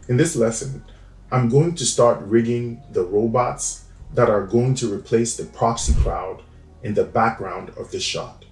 In this lesson, I'm going to start rigging the robots that are going to replace the proxy crowd in the background of this shot.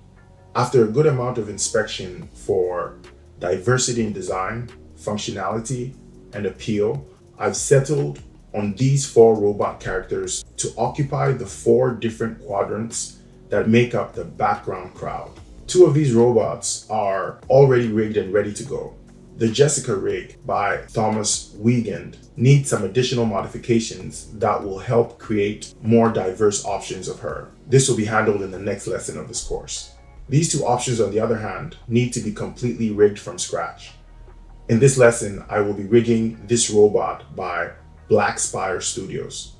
After a good amount of inspection for diversity in design, functionality, and appeal, I've settled on these 4 robot characters to occupy the 4 different quadrants that make up the background crowd. 2 of these robots are already rigged and ready to go. The Jessica rig by Thomas Wiegand needs some additional modifications that will help create more diverse options of her. This will be handled in the next lesson of this course. These 2 options, on the other hand, need to be completely rigged from scratch. In this lesson, I will be rigging this robot by Blackspire Studios.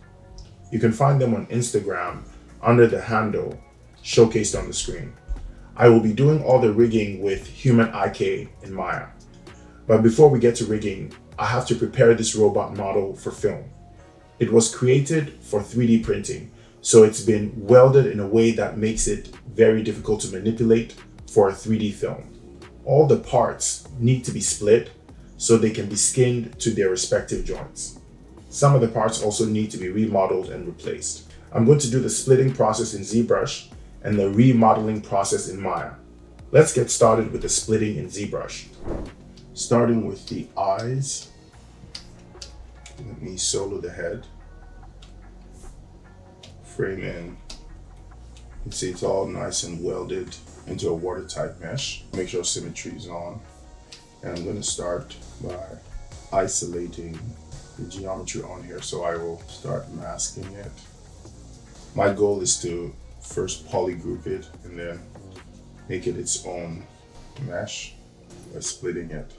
You can find them on Instagram under the handle showcased on the screen. I will be doing all the rigging with HumanIK in Maya. But before we get to rigging, I have to prepare this robot model for film. It was created for 3D printing, so it's been welded in a way that makes it very difficult to manipulate for a 3D film. All the parts need to be split so they can be skinned to their respective joints. Some of the parts also need to be remodeled and replaced. I'm going to do the splitting process in ZBrush and the remodeling process in Maya. Let's get started with the splitting in ZBrush. Starting with the eyes, let me solo the head, frame in. You can see it's all nice and welded into a watertight mesh. Make sure symmetry is on. And I'm going to start by isolating the geometry on here, so I will start masking it. My goal is to first polygroup it and then make it its own mesh by splitting it.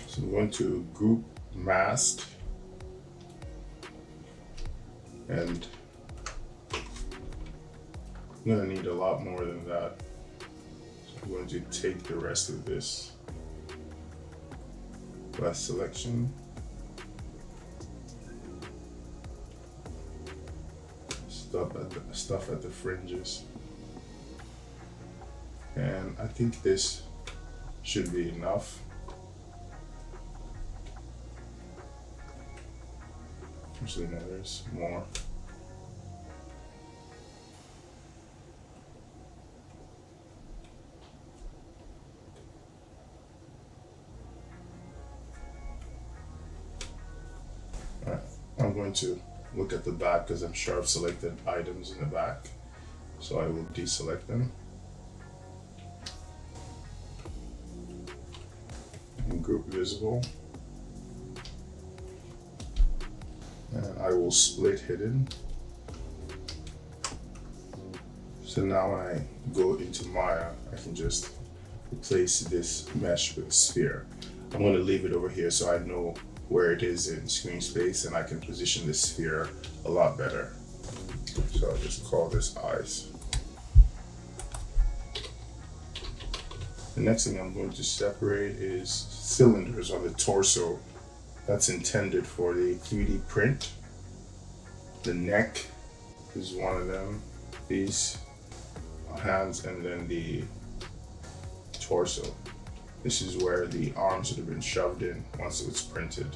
So I'm going to group mask, and I'm going to need a lot more than that. So I'm going to take the rest of this last selection, stuff at the fringes, and I think this should be enough. Actually, no, there's more. Alright, I'm going to look at the back because I'm sure I've selected items in the back, so I will deselect them and group visible, and I will split hidden. So now when I go into Maya, I can just replace this mesh with a sphere. I'm going to leave it over here so I know where it is in screen space and I can position this sphere a lot better. So I'll just call this eyes. The next thing I'm going to separate is cylinders on the torso. That's intended for the 3D print. The neck is one of them. These hands, and then the torso. This is where the arms would have been shoved in once it was printed.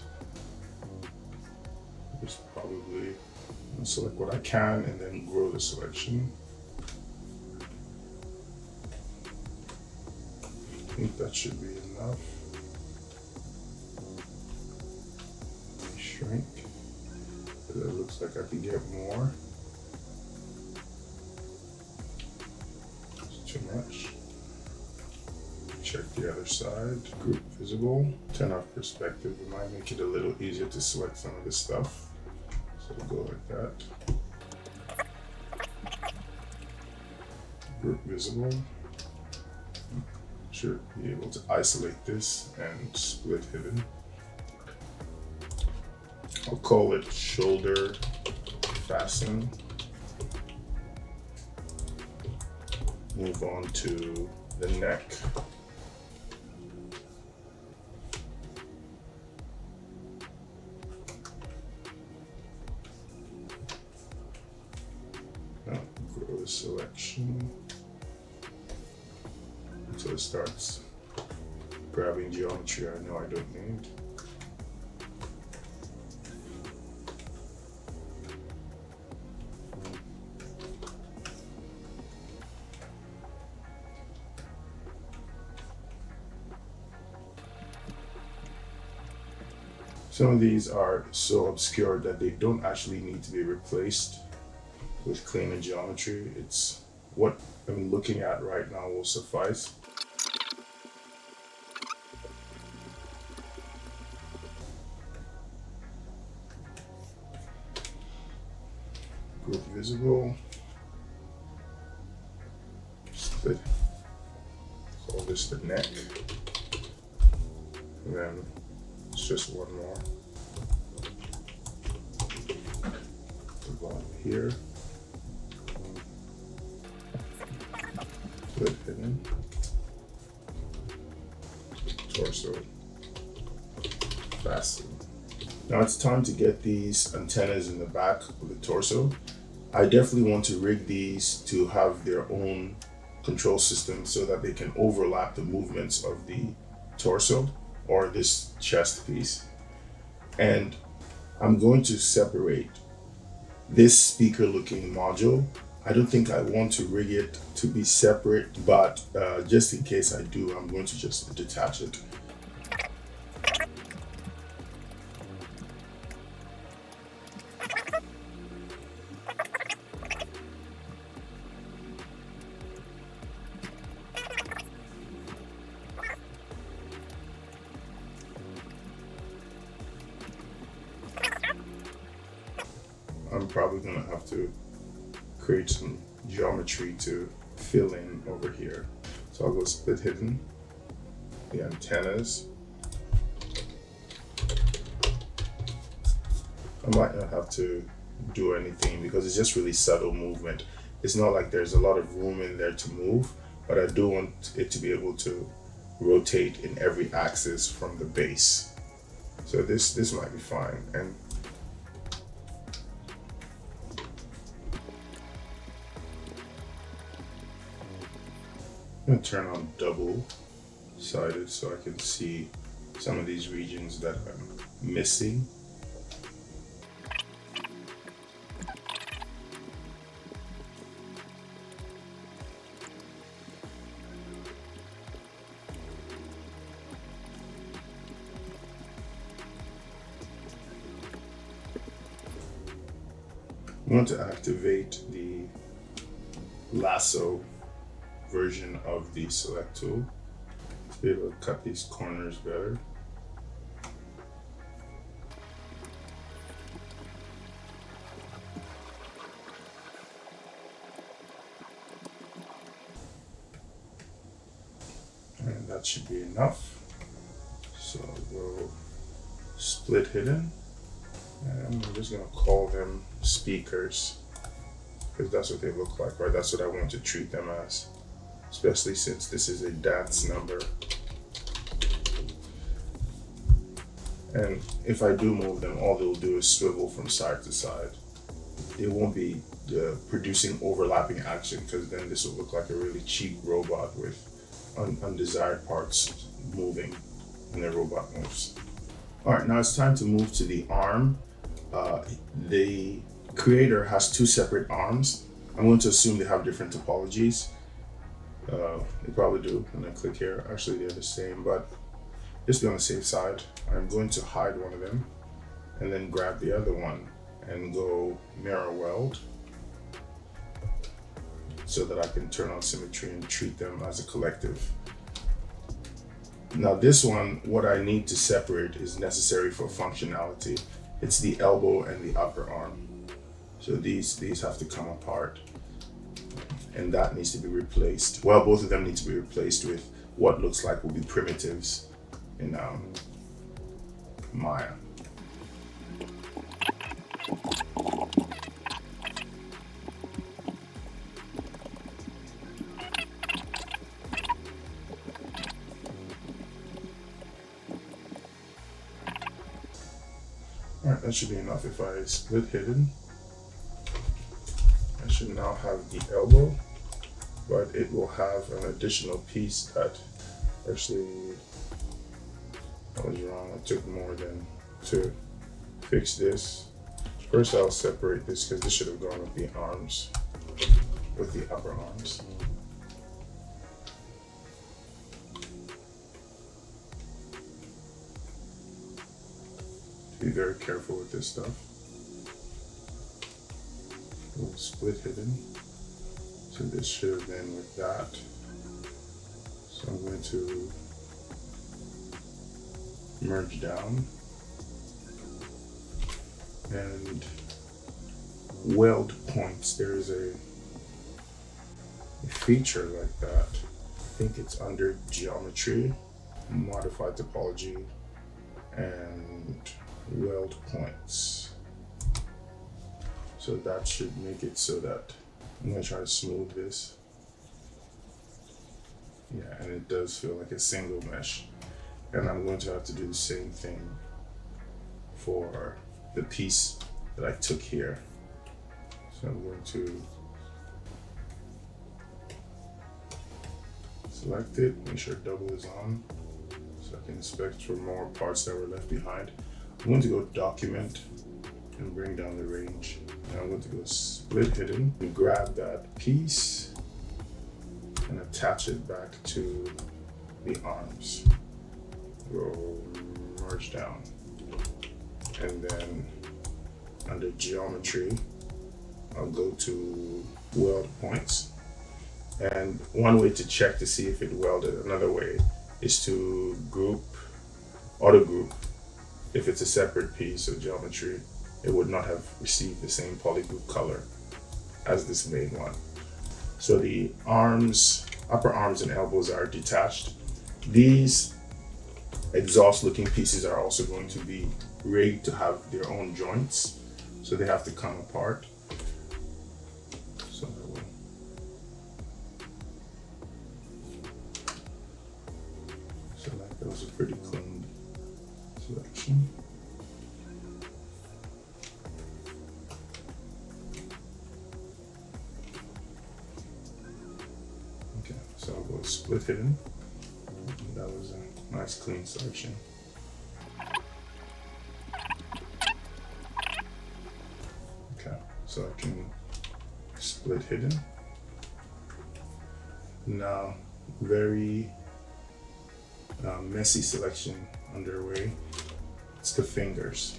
Just probably select what I can and then grow the selection. I think that should be enough. Shrink. It looks like I can get more. It's too much. Check the other side. Group visible. Turn off perspective. It might make it a little easier to select some of this stuff. So we'll go like that. Group visible. Should be able to isolate this and split hidden. I'll call it shoulder fasten. Move on to the neck. Now grow the selection until it starts grabbing geometry I know I don't need. Some of these are so obscure that they don't actually need to be replaced with cleaner geometry. It's what I'm looking at right now will suffice. Group visible. Split. Call this the neck. And then it's just one more. The bottom here. Split hidden. Torso. Fasten. Now it's time to get these antennas in the back of the torso. I definitely want to rig these to have their own control system so that they can overlap the movements of the torso or this chest piece. And I'm going to separate this speaker looking module. I don't think I want to rig it to be separate, but just in case I do, I'm going to just detach it. I'm probably gonna have to create some geometry to fill in over here. So I'll go split hidden, the antennas. I might not have to do anything because it's just really subtle movement. It's not like there's a lot of room in there to move, but I do want it to be able to rotate in every axis from the base. So this might be fine. And I'm going to turn on double-sided so I can see some of these regions that I'm missing. I want to activate the lasso version of the select tool to be able to cut these corners better. And that should be enough. So we'll split hidden, and I'm just gonna call them speakers because that's what they look like, right? That's what I want to treat them as, especially since this is a dance number. And if I do move them, all they'll do is swivel from side to side. It won't be producing overlapping action, because then this will look like a really cheap robot with undesired parts moving when the robot moves. All right, now it's time to move to the arm. The creator has two separate arms. I'm going to assume they have different topologies. They probably do. When I click here, actually they're the same, but just be on the safe side, I'm going to hide one of them and then grab the other one and go mirror weld so that I can turn on symmetry and treat them as a collective. Now this one, what I need to separate is necessary for functionality. It's the elbow and the upper arm. So these have to come apart, and that needs to be replaced. Well, both of them need to be replaced with what looks like will be primitives in Maya. All right, that should be enough. If I split hidden, I should now have the elbow, but it will have an additional piece that actually, I was wrong. I took more than to fix this. First, I'll separate this because this should have gone with the arms, with the upper arms. be very careful with this stuff. We'll split hidden. So this should have been with that. So I'm going to merge down and weld points. There is a feature like that. I think it's under geometry, modify topology, and weld points. So that should make it so that I'm going to try to smooth this. Yeah, and it does feel like a single mesh. And I'm going to have to do the same thing for the piece that I took here. So I'm going to select it, make sure double is on, so I can inspect for more parts that were left behind. I'm going to go document and bring down the range. And I'm going to go split hidden and grab that piece and attach it back to the arms. Go merge down. And then under geometry, I'll go to weld points. And one way to check to see if it welded, another way, is to auto group. If it's a separate piece of geometry, it would not have received the same polygroup color as this main one. So the arms, upper arms and elbows are detached. These exhaust looking pieces are also going to be rigged to have their own joints, so they have to come apart. So I will select. That was a pretty clean selection. Okay, so I'll go split hidden. That was a nice clean selection. Okay, so I can split hidden. Now, very messy selection underway. It's the fingers.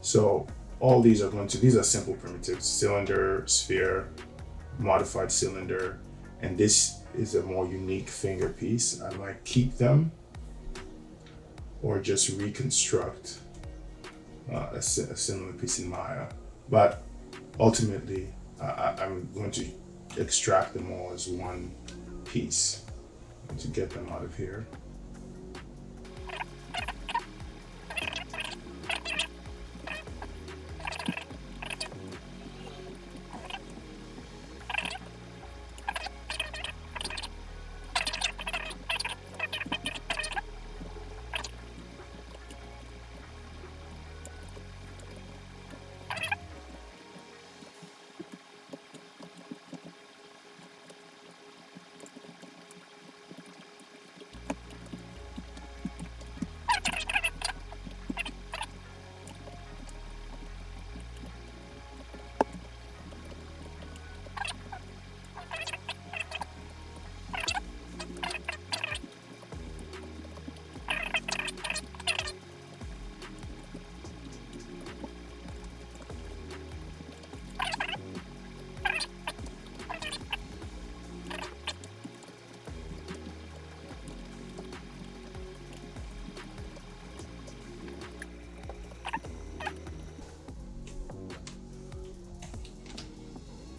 So all these are simple primitives: cylinder, sphere, modified cylinder, and this is a more unique finger piece. I might keep them or just reconstruct a similar piece in Maya. But ultimately, I'm going to extract them all as one piece to get them out of here.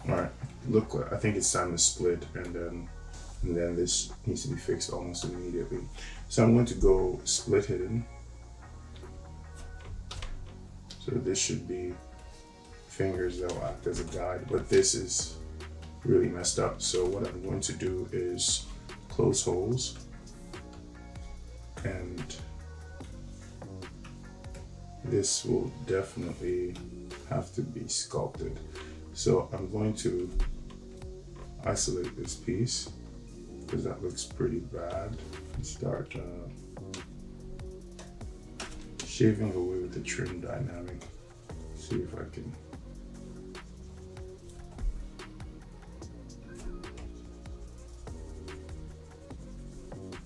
Alright, look, I think it's time to split, and then this needs to be fixed almost immediately. So I'm going to go split hidden. So this should be fingers that will act as a guide, but this is really messed up. So what I'm going to do is close holes, and this will definitely have to be sculpted. So I'm going to isolate this piece because that looks pretty bad, and start shaving away with the trim dynamic. See if I can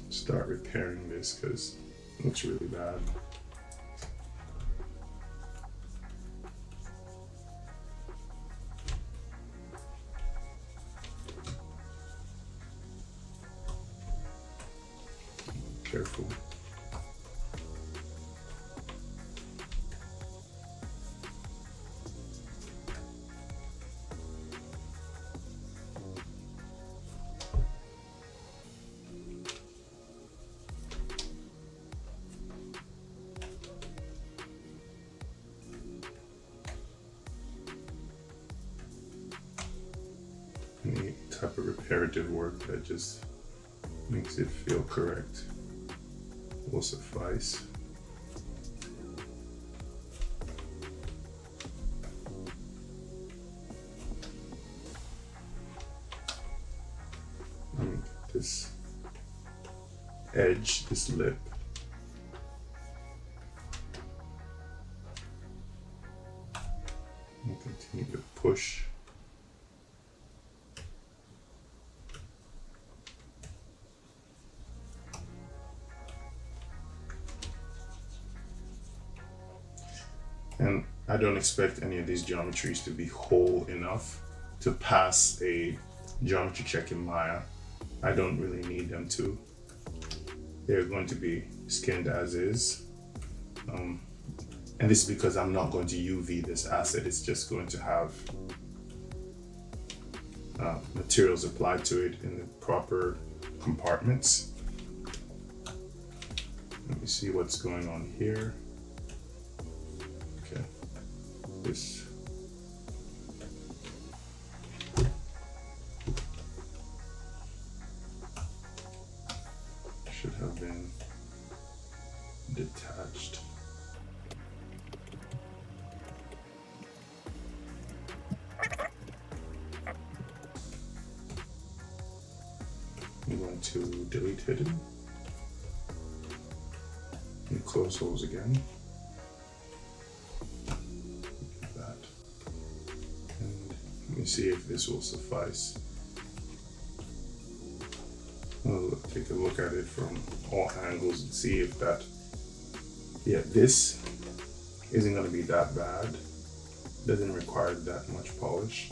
start repairing this because it looks really bad. careful. Any type of reparative work that just makes it feel correct will suffice. This edge, this lip. And continue to push. And I don't expect any of these geometries to be whole enough to pass a geometry check in Maya. I don't really need them to. They're going to be skinned as is. And this is because I'm not going to UV this asset. It's just going to have materials applied to it in the proper compartments. Let me see what's going on here. Okay, this should have been detached. I'm going to delete hidden and close holes again. Like that. And let me see if this will suffice. I'll take a look at it from all angles and see if that, yeah, this isn't going to be that bad. Doesn't require that much polish.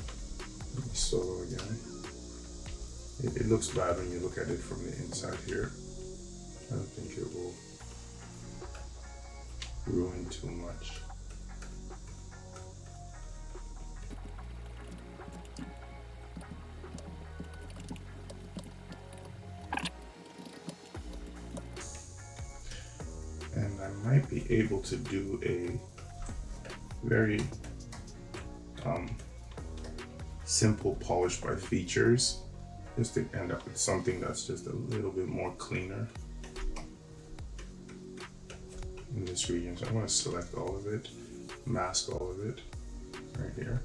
Let me solo again. It looks bad when you look at it from the inside here. I don't think it will ruin too much. And I might be able to do a very simple polish by features, just to end up with something that's just a little bit more cleaner in this region. So I'm going to select all of it, mask all of it right here.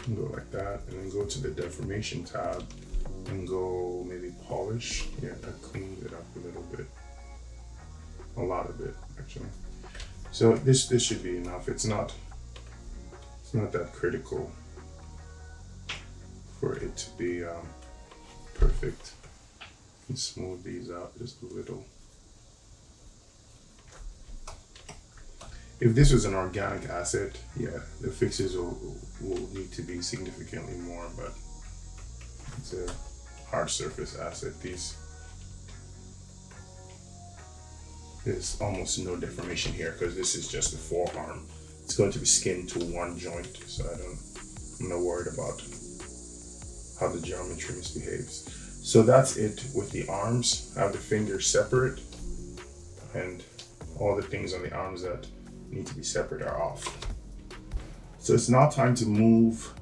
And go like that, and then go to the deformation tab and go maybe polish. Yeah, that cleans it up a little bit. A lot of it, actually. So this should be enough. It's not that critical for it to be perfect. And smooth these out just a little. If this was an organic asset, yeah, the fixes will need to be significantly more, but it's a hard surface asset. There's almost no deformation here because this is just the forearm. It's going to be skinned to one joint, so I'm not worried about how the geometry misbehaves. So that's it with the arms. I have the fingers separate, and all the things on the arms that need to be separate are off. So it's now time to move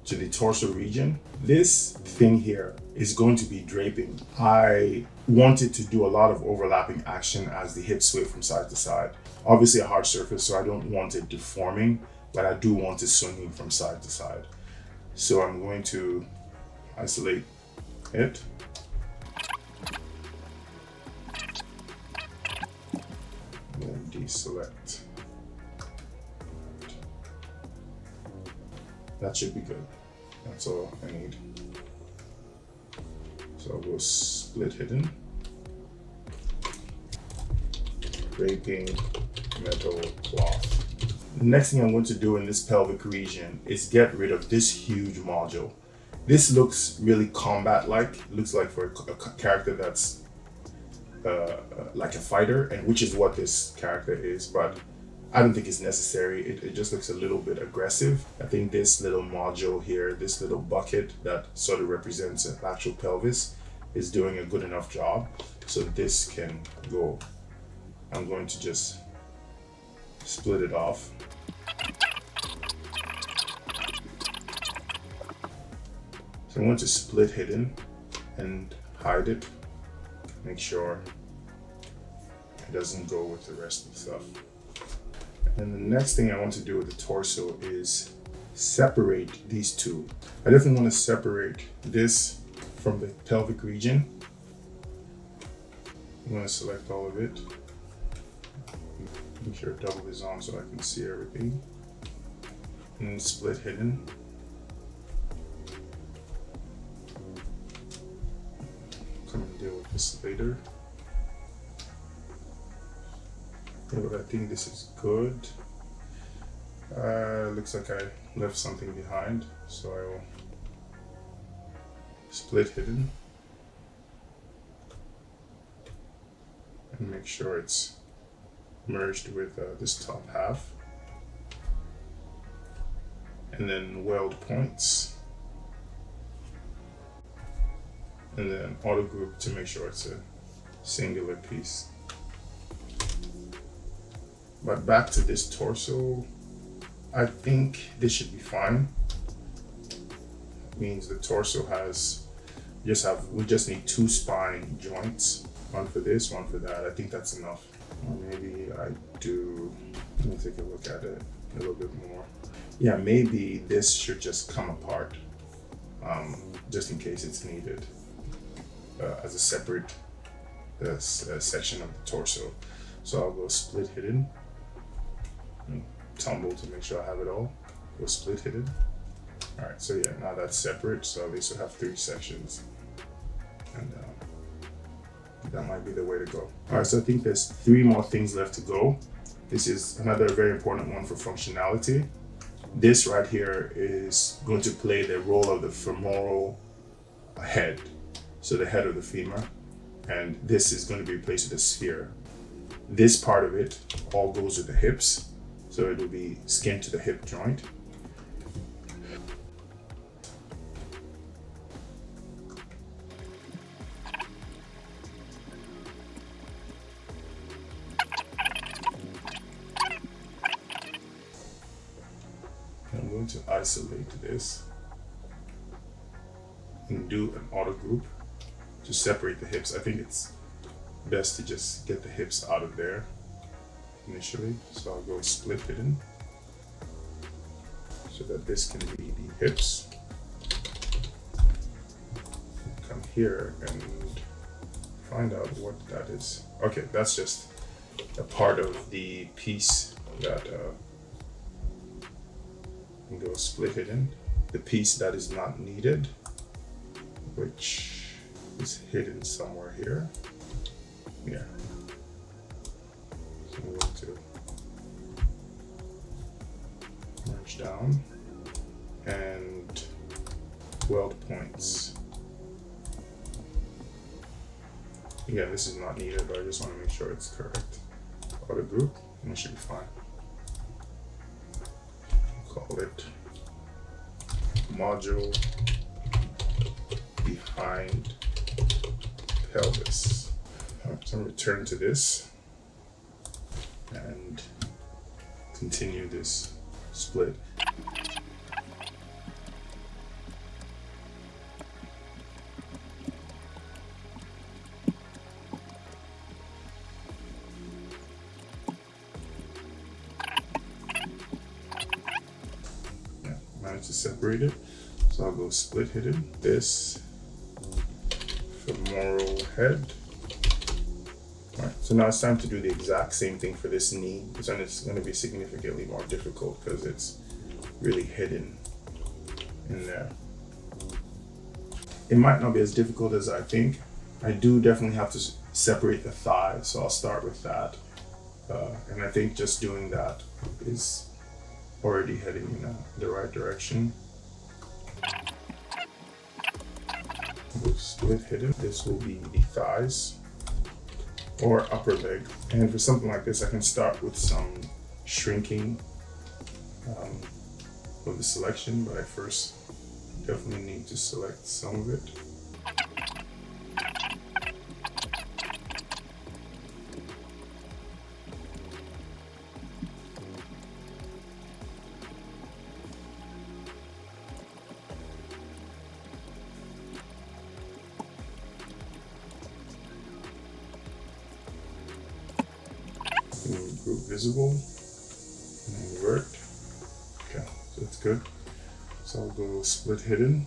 to the torso region. This thing here is going to be draping. I wanted to do a lot of overlapping action as the hips sway from side to side. Obviously a hard surface, so I don't want it deforming, but I do want it swinging from side to side. So I'm going to isolate it. And then deselect. That should be good. That's all I need. So I'll go split hidden. Draping metal cloth. The next thing I'm going to do in this pelvic region is get rid of this huge module. This looks really combat-like. It looks like for a character that's like a fighter, and which is what this character is, but I don't think it's necessary. It just looks a little bit aggressive. I think this little module here, this little bucket that sort of represents an actual pelvis, is doing a good enough job. So this can go. I'm going to just split it off. So I'm going to split hidden and hide it. Make sure it doesn't go with the rest of the stuff. And the next thing I want to do with the torso is separate these two. I definitely want to separate this from the pelvic region. I'm going to select all of it. Make sure double is on so I can see everything. And then split hidden. Come and deal with this later. Yeah, but I think this is good. Looks like I left something behind, so I will split hidden and make sure it's merged with this top half, and then weld points, and then auto group to make sure it's a singular piece. But back to this torso, I think this should be fine. It means the torso has, we just need 2 spine joints, one for this, one for that. I think that's enough. Or maybe I do, let me take a look at it a little bit more. Yeah, maybe this should just come apart, just in case it's needed as a separate section of the torso. So I'll go split hidden. Tumble to make sure I have it all. Go split hidden. All right, so yeah, now that's separate, so at least we have 3 sections, and that might be the way to go. All right, so I think there's 3 more things left to go. This is another very important one for functionality. This right here is going to play the role of the femoral head, so the head of the femur, and this is going to be replaced with a sphere. This part of it all goes with the hips, so it will be skin to the hip joint. I'm going to isolate this and do an auto group to separate the hips. I think it's best to just get the hips out of there initially. So I'll go split hidden so that this can be the hips. Come here and find out what that is. Okay, that's just a part of the piece that can go split hidden. The piece that is not needed, which is hidden somewhere here. Yeah. So we're going to merge down and weld points. Again, this is not needed, but I just want to make sure it's correct. Auto group, and it should be fine. Call it module behind pelvis. So I'm return to this and continue this split. Managed to separate it, so I'll go split hidden. This femoral head. All right, so now it's time to do the exact same thing for this knee. It's going to be significantly more difficult because it's really hidden in there. It might not be as difficult as I think. I do definitely have to separate the thigh, so I'll start with that. And I think just doing that is already heading in the right direction. We'll split hidden. This will be the thighs or upper leg. And for something like this, I can start with some shrinking of the selection, but I first definitely need to select some of it. Group visible and invert. Okay, so that's good. So I'll go split hidden.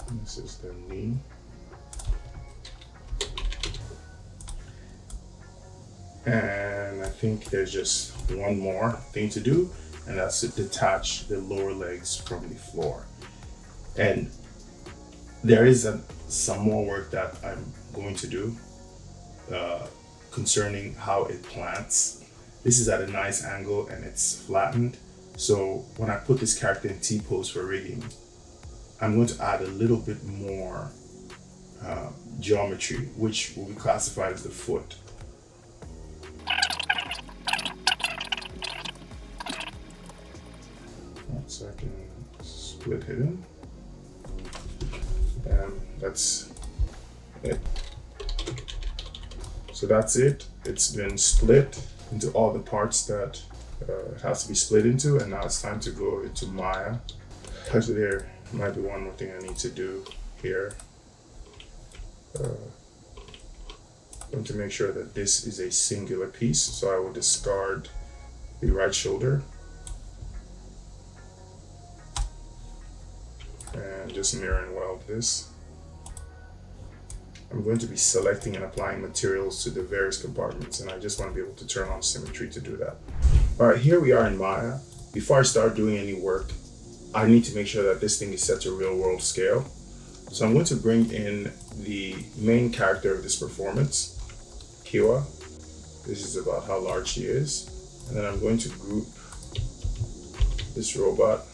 And this is the knee. And I think there's just one more thing to do, and that's to detach the lower legs from the floor. And there is some more work that I'm going to do concerning how it plants. This is at a nice angle and it's flattened. So when I put this character in T-pose for rigging, I'm going to add a little bit more geometry, which will be classified as the foot. So I can split hidden. And that's it. So that's it. It's been split into all the parts that it has to be split into, and now it's time to go into Maya. Actually, there might be one more thing I need to do here. I'm going to make sure that this is a singular piece, so I will discard the right shoulder and just mirror and weld this. I'm going to be selecting and applying materials to the various compartments, and I just want to be able to turn on symmetry to do that. All right, here we are in Maya. Before I start doing any work, I need to make sure that this thing is set to real world scale. So I'm going to bring in the main character of this performance, Kiwa. This is about how large she is. And then I'm going to group this robot,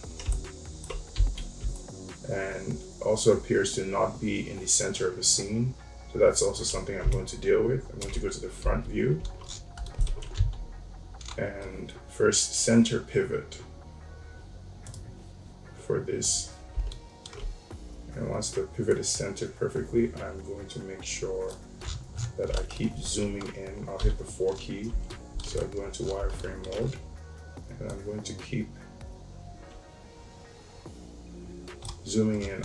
and also appears to not be in the center of the scene. So that's also something I'm going to deal with. I'm going to go to the front view and first center pivot for this. And once the pivot is centered perfectly, I'm going to make sure that I keep zooming in. I'll hit the 4 key. So I go into wireframe mode, and I'm going to keep zooming in.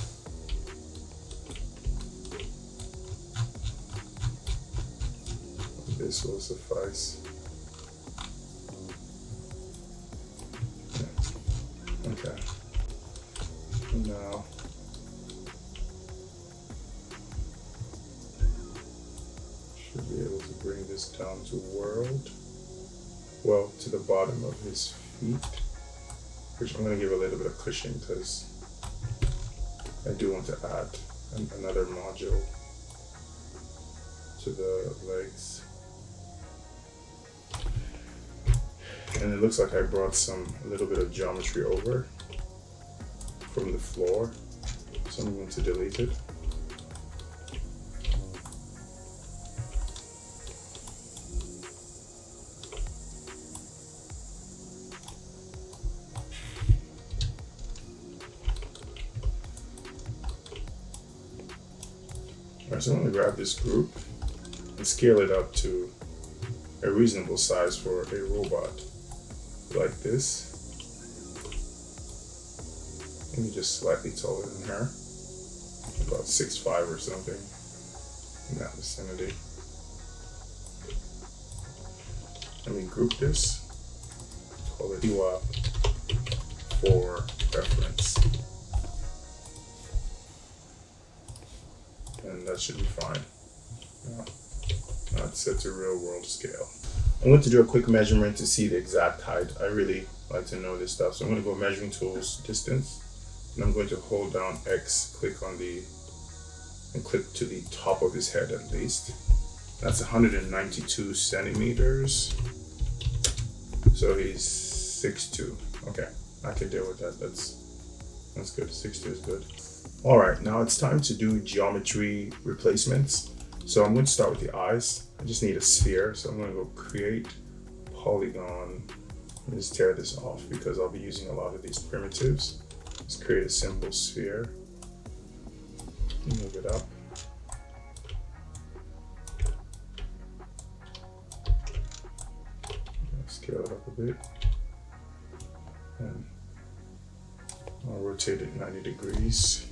This will suffice. Okay. Now, should be able to bring this down to world. Well, to the bottom of his feet, which I'm going to give a little bit of cushion because I do want to add another module to the legs. And it looks like I brought a little bit of geometry over from the floor, so I'm going to delete it. Alright, so I'm going to grab this group and scale it up to a reasonable size for a robot. Like this. Maybe just slightly taller than her, about 6'5" or something in that vicinity. Let me group this, call it Iwa for reference, and that should be fine. Now it's set to real world scale. I'm going to do a quick measurement to see the exact height. I really like to know this stuff. So I'm going to go measuring tools, distance, and I'm going to hold down X, click to the top of his head at least. That's 192 centimeters. So he's 6'2". Okay, I can deal with that. That's good. 60 is good. All right, now it's time to do geometry replacements. So I'm going to start with the eyes. I just need a sphere, so I'm going to go create polygon and just tear this off because I'll be using a lot of these primitives. Let's create a simple sphere. Move it up. Scale it up a bit. And I'll rotate it 90 degrees.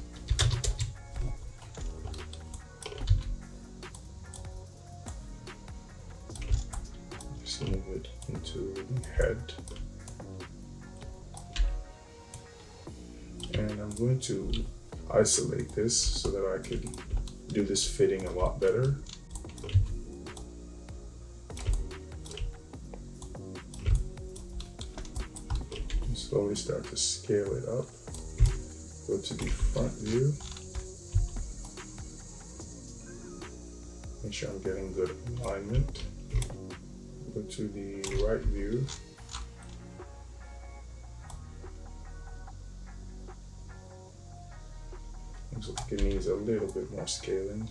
Just move it into the head. And I'm going to isolate this so that I can do this fitting a lot better. And slowly start to scale it up. Go to the front view. Make sure I'm getting good alignment. Go to the right view. Looks like it needs a little bit more scaling,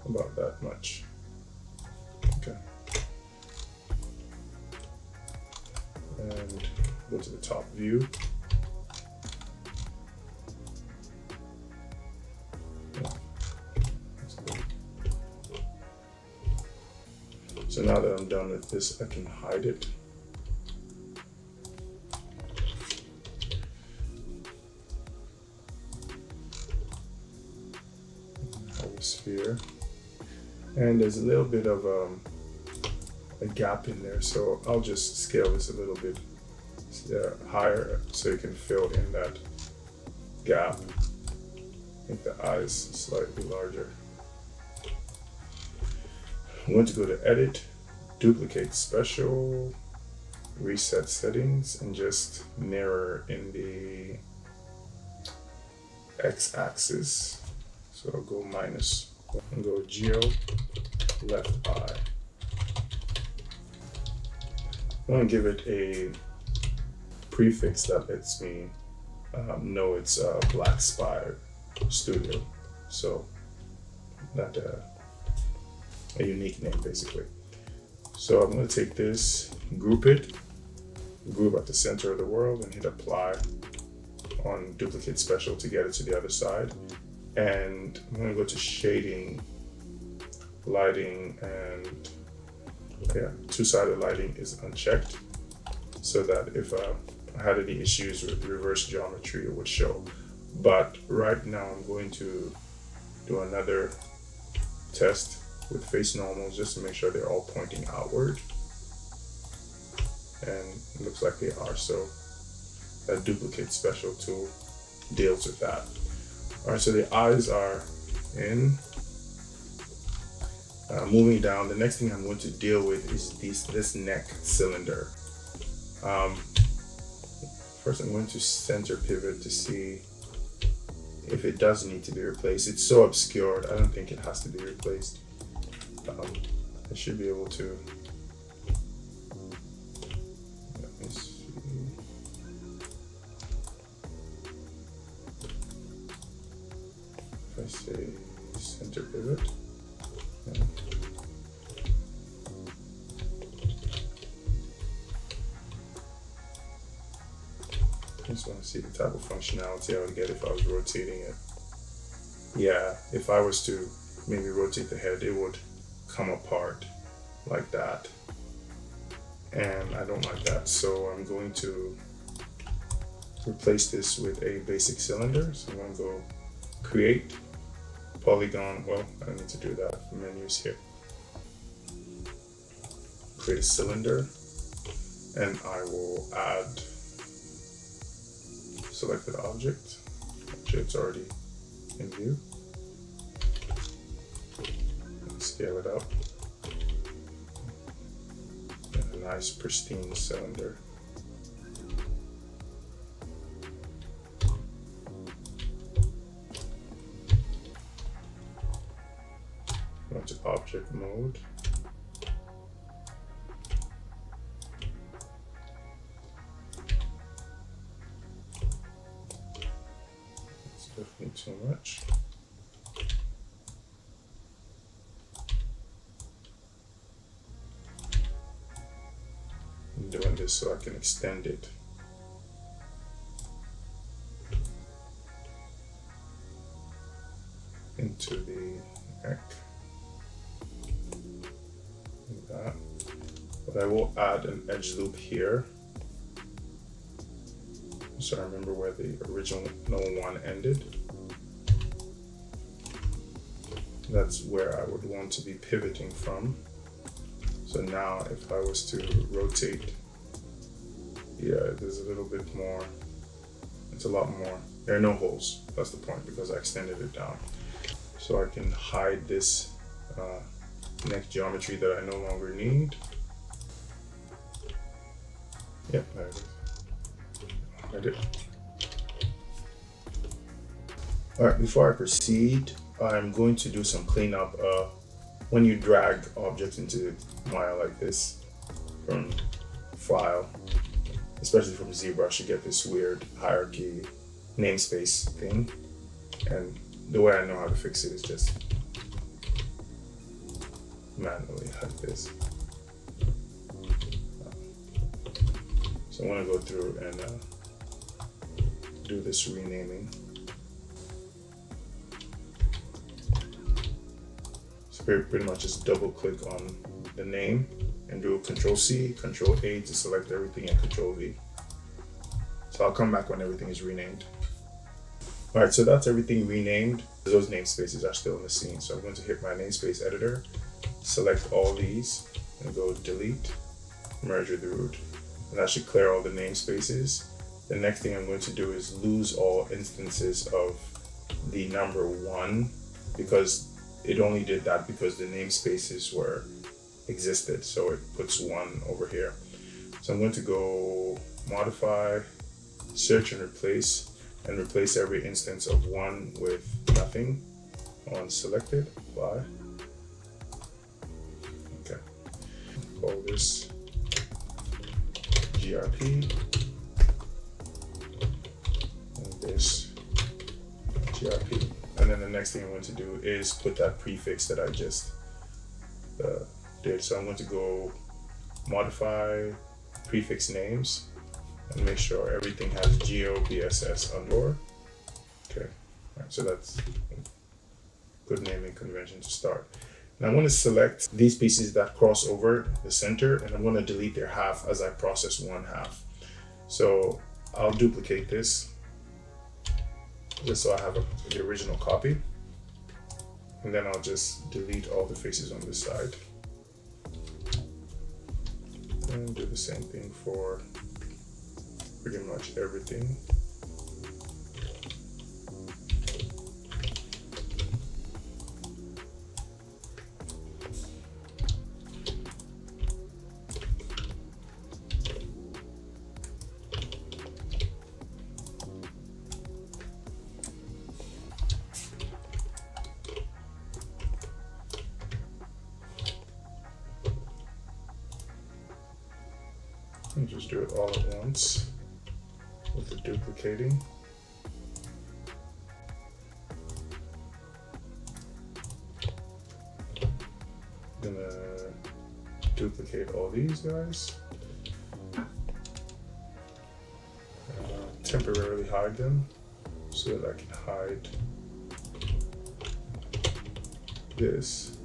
about that much. Okay. And go to the top view. So now that I'm done with this, I can hide it. Have a sphere. And there's a little bit of a gap in there, so I'll just scale this a little bit higher so you can fill in that gap. Make the eyes slightly larger. I'm going to go to Edit, Duplicate Special, Reset Settings, and just mirror in the X-axis. So I'll go -1 and go Geo, left eye. I'm going to give it a prefix that lets me know it's Blackspire Studio. So that a unique name basically. So I'm going to take this, group it, group at the center of the world, and hit apply on duplicate special to get it to the other side. And I'm going to go to shading, lighting, and yeah, two-sided lighting is unchecked so that if I had any issues with reverse geometry, it would show. But right now I'm going to do another test with face normals just to make sure they're all pointing outward, and it looks like they are, so that duplicate special tool deals with that. All right, so the eyes are in. Moving down, the next thing I'm going to deal with is this neck cylinder. First I'm going to center pivot to see if it does need to be replaced. It's so obscured, I don't think it has to be replaced. I should be able to. Let me see. If I say center pivot. Yeah. I just want to see the type of functionality I would get if I was rotating it. Yeah, if I was to maybe rotate the head, it would come apart like that, and I don't like that, so I'm going to replace this with a basic cylinder. So I'm going to go create polygon. Well, I don't need to do that. The menus here, create a cylinder, and I will add selected object. Object's already in view. Scale it up. And a nice pristine cylinder. Go to object mode. Definitely too much. I'm doing this so I can extend it. Into the neck. Like that. But I will add an edge loop here. So I remember where the original one ended. That's where I would want to be pivoting from. So now if I was to rotate, yeah, there's a little bit more, it's a lot more. There are no holes, that's the point, because I extended it down. So I can hide this neck geometry that I no longer need. Yep, there it is. Hide it. All right, before I proceed, I'm going to do some cleanup. When you drag objects into Maya like this from file, especially from ZBrush, you get this weird hierarchy namespace thing. And the way I know how to fix it is just manually like this. So I want to go through and do this renaming. So pretty much just double click on the name and do Control-C, Control-A to select everything, and Control-V. So I'll come back when everything is renamed. All right, so that's everything renamed. Those namespaces are still in the scene. So I'm going to hit my namespace editor, select all these, and go delete, merge with the root. And that should clear all the namespaces. The next thing I'm going to do is lose all instances of the number 1, because it only did that because the namespaces existed. So it puts 1 over here. So I'm going to go modify, search and replace every instance of 1 with nothing on selected, apply. Okay, call this GRP and this GRP. And then the next thing I'm going to do is put that prefix that I just did. So I'm going to go modify prefix names and make sure everything has GOBSS underscore. Okay, all right, so that's a good naming convention to start. And I'm going to select these pieces that cross over the center, and I'm going to delete their half as I process 1/2. So I'll duplicate this just so I have the original copy. And then I'll just delete all the faces on this side. And do the same thing for pretty much everything. And just do it all at once with the duplicating. Gonna duplicate all these guys. Temporarily hide them so that I can hide this.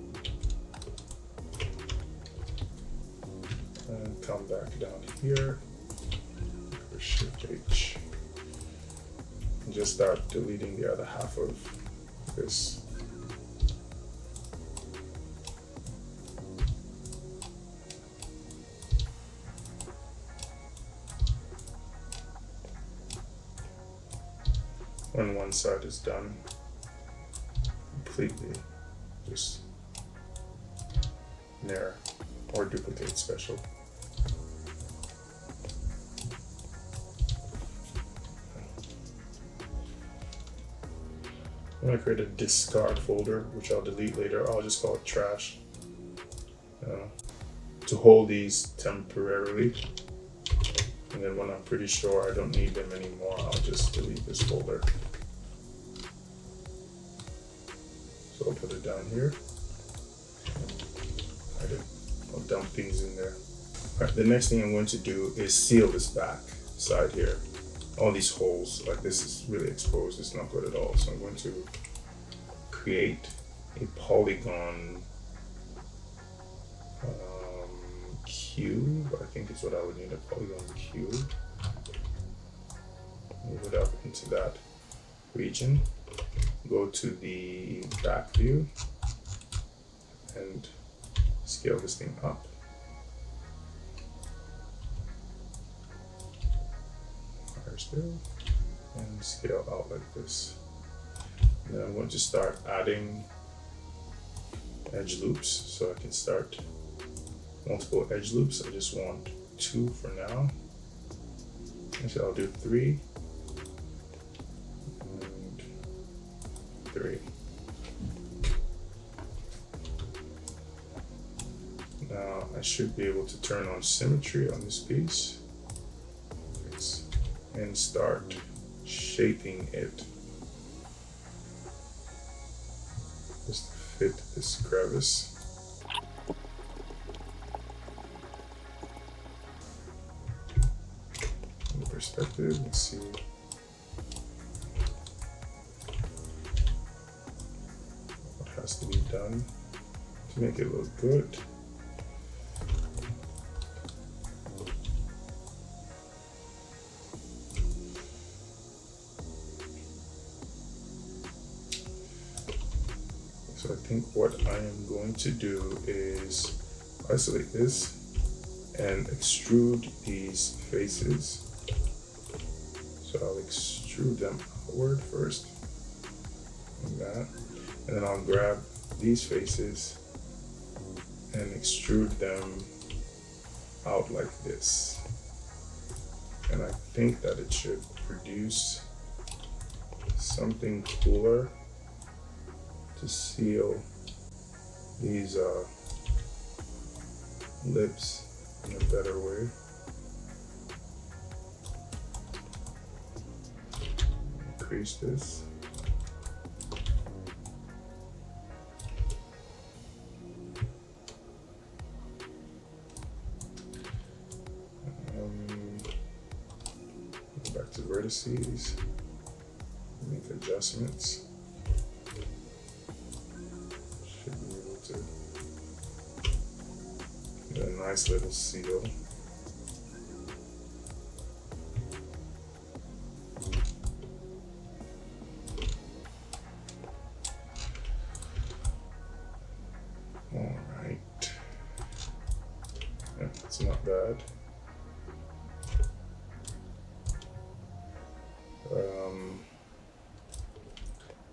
And come back down here, Shift H, and just start deleting the other half of this. When one side is done completely, just mirror or duplicate special. I'm going to create a discard folder, which I'll delete later. I'll just call it trash to hold these temporarily. And then when I'm pretty sure I don't need them anymore, I'll just delete this folder. I'll put it down here. I'll dump things in there. All right, the next thing I'm going to do is seal this back side here. All these holes, like this is really exposed, it's not good at all. So I'm going to create a polygon cube. I think is what I would need, a polygon cube. Move it up into that region. Go to the back view and scale this thing up. Higher still, and scale out like this. And then I'm going to start adding edge loops, so I can start multiple edge loops. I just want 2 for now. Actually, I'll do 3 and 3. Now I should be able to turn on symmetry on this piece and start shaping it just to fit this crevice. In the perspective, let's see. What has to be done to make it look good. So I think what I am going to do is isolate this and extrude these faces. So I'll extrude them outward first, like that, and then I'll grab these faces and extrude them out like this. And I think that it should produce something cooler to seal these lips in a better way. Increase this. Go back to vertices, make adjustments. A nice little seal. All right. Yeah, it's not bad.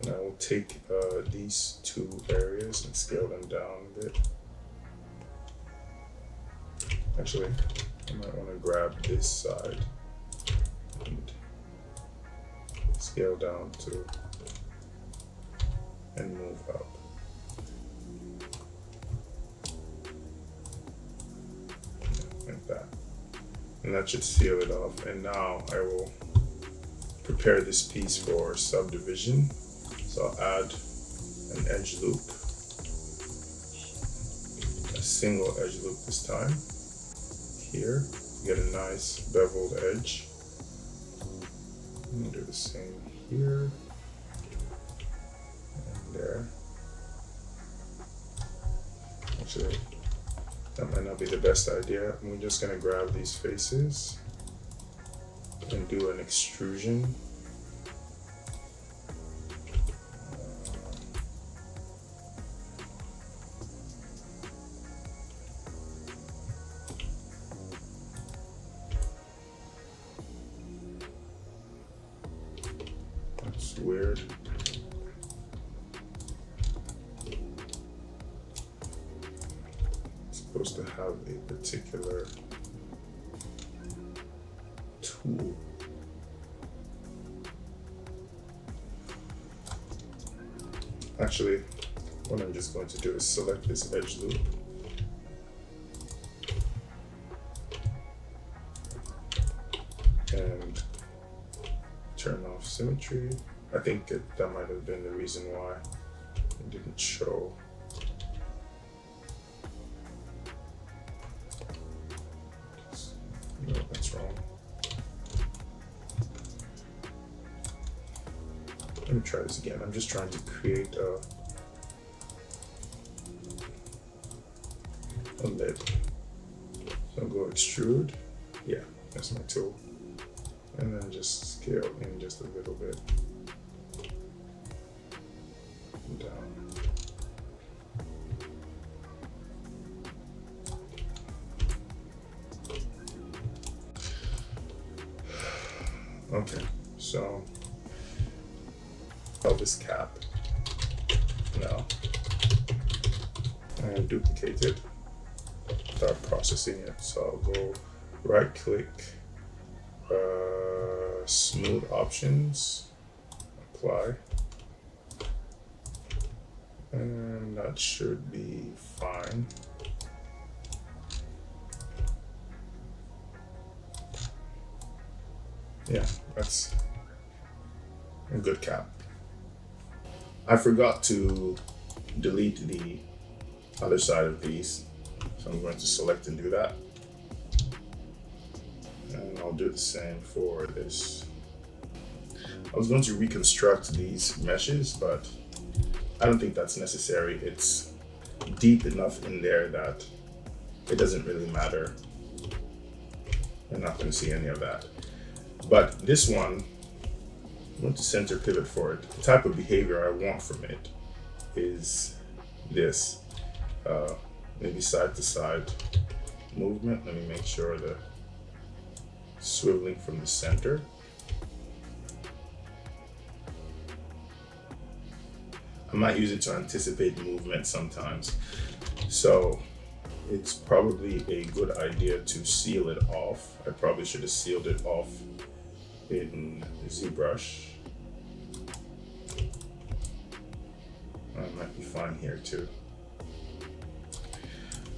And I will take these 2 areas and scale them down a bit. Actually, I might want to grab this side and scale down to and move up. Like that. And that should seal it off. And now I will prepare this piece for subdivision. So I'll add an edge loop, a single edge loop this time. Here, get a nice beveled edge. I'm gonna do the same here and there. Actually, that might not be the best idea. I'm just gonna grab these faces and do an extrusion. That's weird. It's supposed to have a particular tool. Actually, what I'm just going to do is select this edge loop. And turn off symmetry. I think that might have been the reason why It didn't show. No, that's wrong. Let me try this again. I'm just trying to create a lid. So I'll go extrude. Yeah, that's my tool. And then just scale in just a little bit. Down. Okay, so this cap now and duplicate it, start processing it. So I'll go right click, smooth options, apply, and that should be fine. Yeah, that's a good cap. I forgot to delete the other side of these, so I'm going to select and do that. And I'll do the same for this. I was going to reconstruct these meshes, but I don't think that's necessary. It's deep enough in there that it doesn't really matter. I'm not going to see any of that. But this one, I'm going to center pivot for it. The type of behavior I want from it is this, maybe side to side movement. Let me make sure the swiveling from the center. I might use it to anticipate movement sometimes. So it's probably a good idea to seal it off. I probably should have sealed it off in ZBrush. I might be fine here too.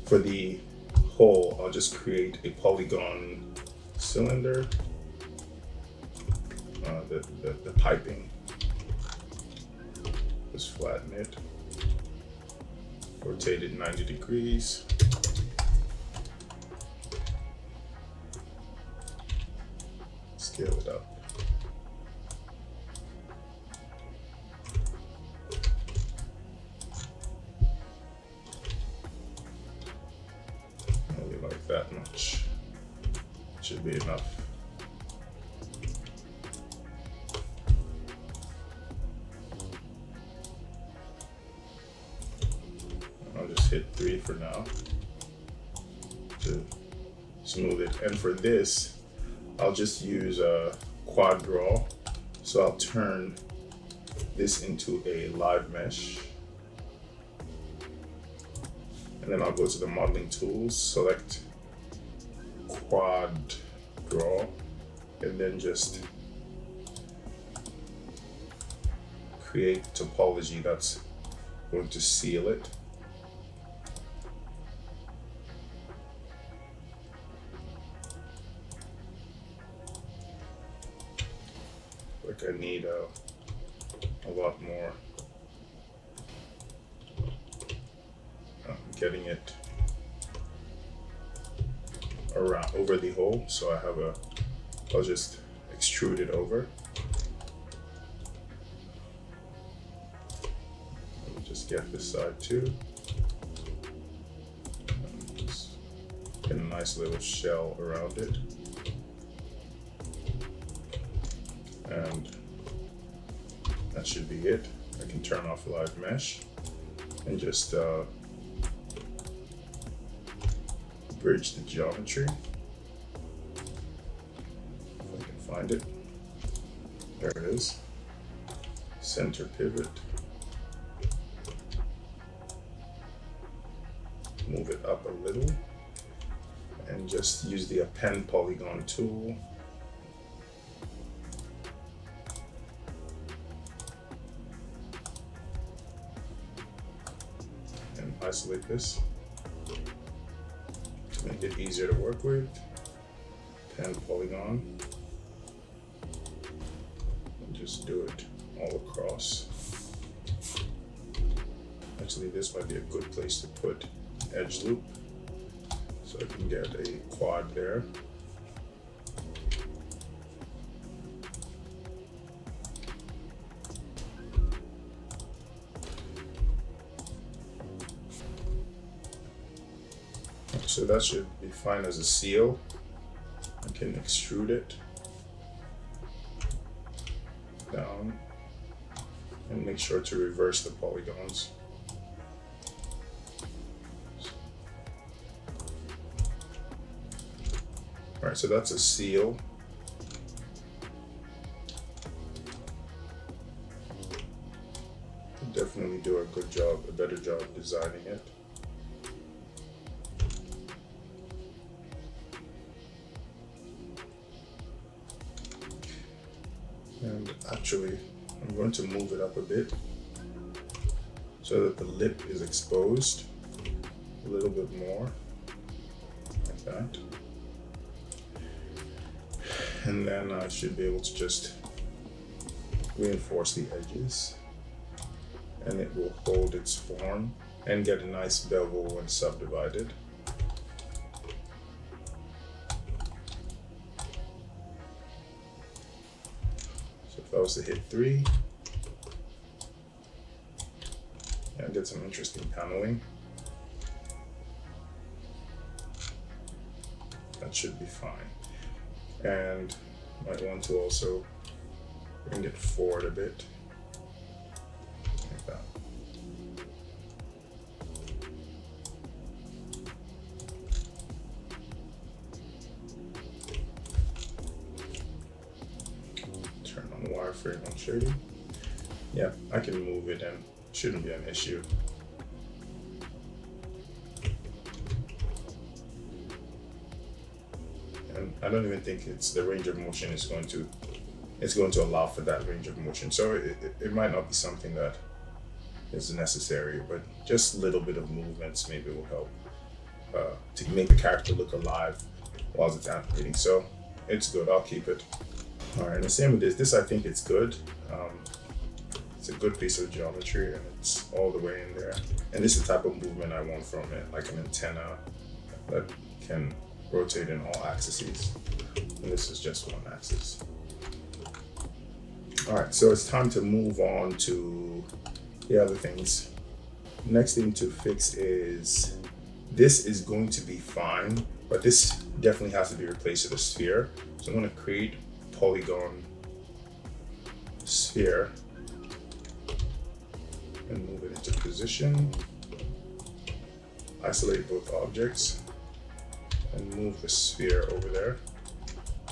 For the hole, I'll just create a polygon cylinder, the piping. Just flatten it, rotate it 90 degrees. Scale it up. Maybe like that much. Should be enough. I'll just hit 3 for now to smooth it. And for this, I'll just use a quad draw. So I'll turn this into a live mesh. And then I'll go to the modeling tools, select quad draw, and then just create topology that's going to seal it. Like I need a lot more. I'm getting it around over the hole, so I have I'll just extrude it over. Let me just get this side too. Just get a nice little shell around it. And that should be it. I can turn off live mesh and just bridge the geometry. If I can find it. There it is. Center pivot. Move it up a little and just use the append polygon tool. And isolate this to make it easier to work with. Append polygon. And just do it all across. this might be a good place to put edge loop. So I can get a quad there. So that should be fine as a seal. I can extrude it down and make sure to reverse the polygons. All right, so that's a seal. Definitely do a better job designing it. And actually, I'm going to move it up a bit so that the lip is exposed a little bit more, like that. And then I should be able to just reinforce the edges, and it will hold its form and get a nice bevel when subdivided. If I was to hit 3, and get some interesting paneling, that should be fine. And might want to also bring it forward a bit, like that. Turn on wireframe on shading. Yeah, I can move it and shouldn't be an issue. And I don't even think it's the range of motion is going to allow for that range of motion. So it might not be something that is necessary, but just a little bit of movements maybe will help to make the character look alive while it's animating. So it's good, I'll keep it. All right, and the same with this. This I think it's good. It's a good piece of geometry and it's all the way in there. And this is the type of movement I want from it, like an antenna that can rotate in all axes. And this is just one axis. All right, so it's time to move on to the other things. Next thing to fix is, this is going to be fine, but this definitely has to be replaced with a sphere. So I'm gonna create polygon sphere and move it into position. Isolate both objects and move the sphere over there.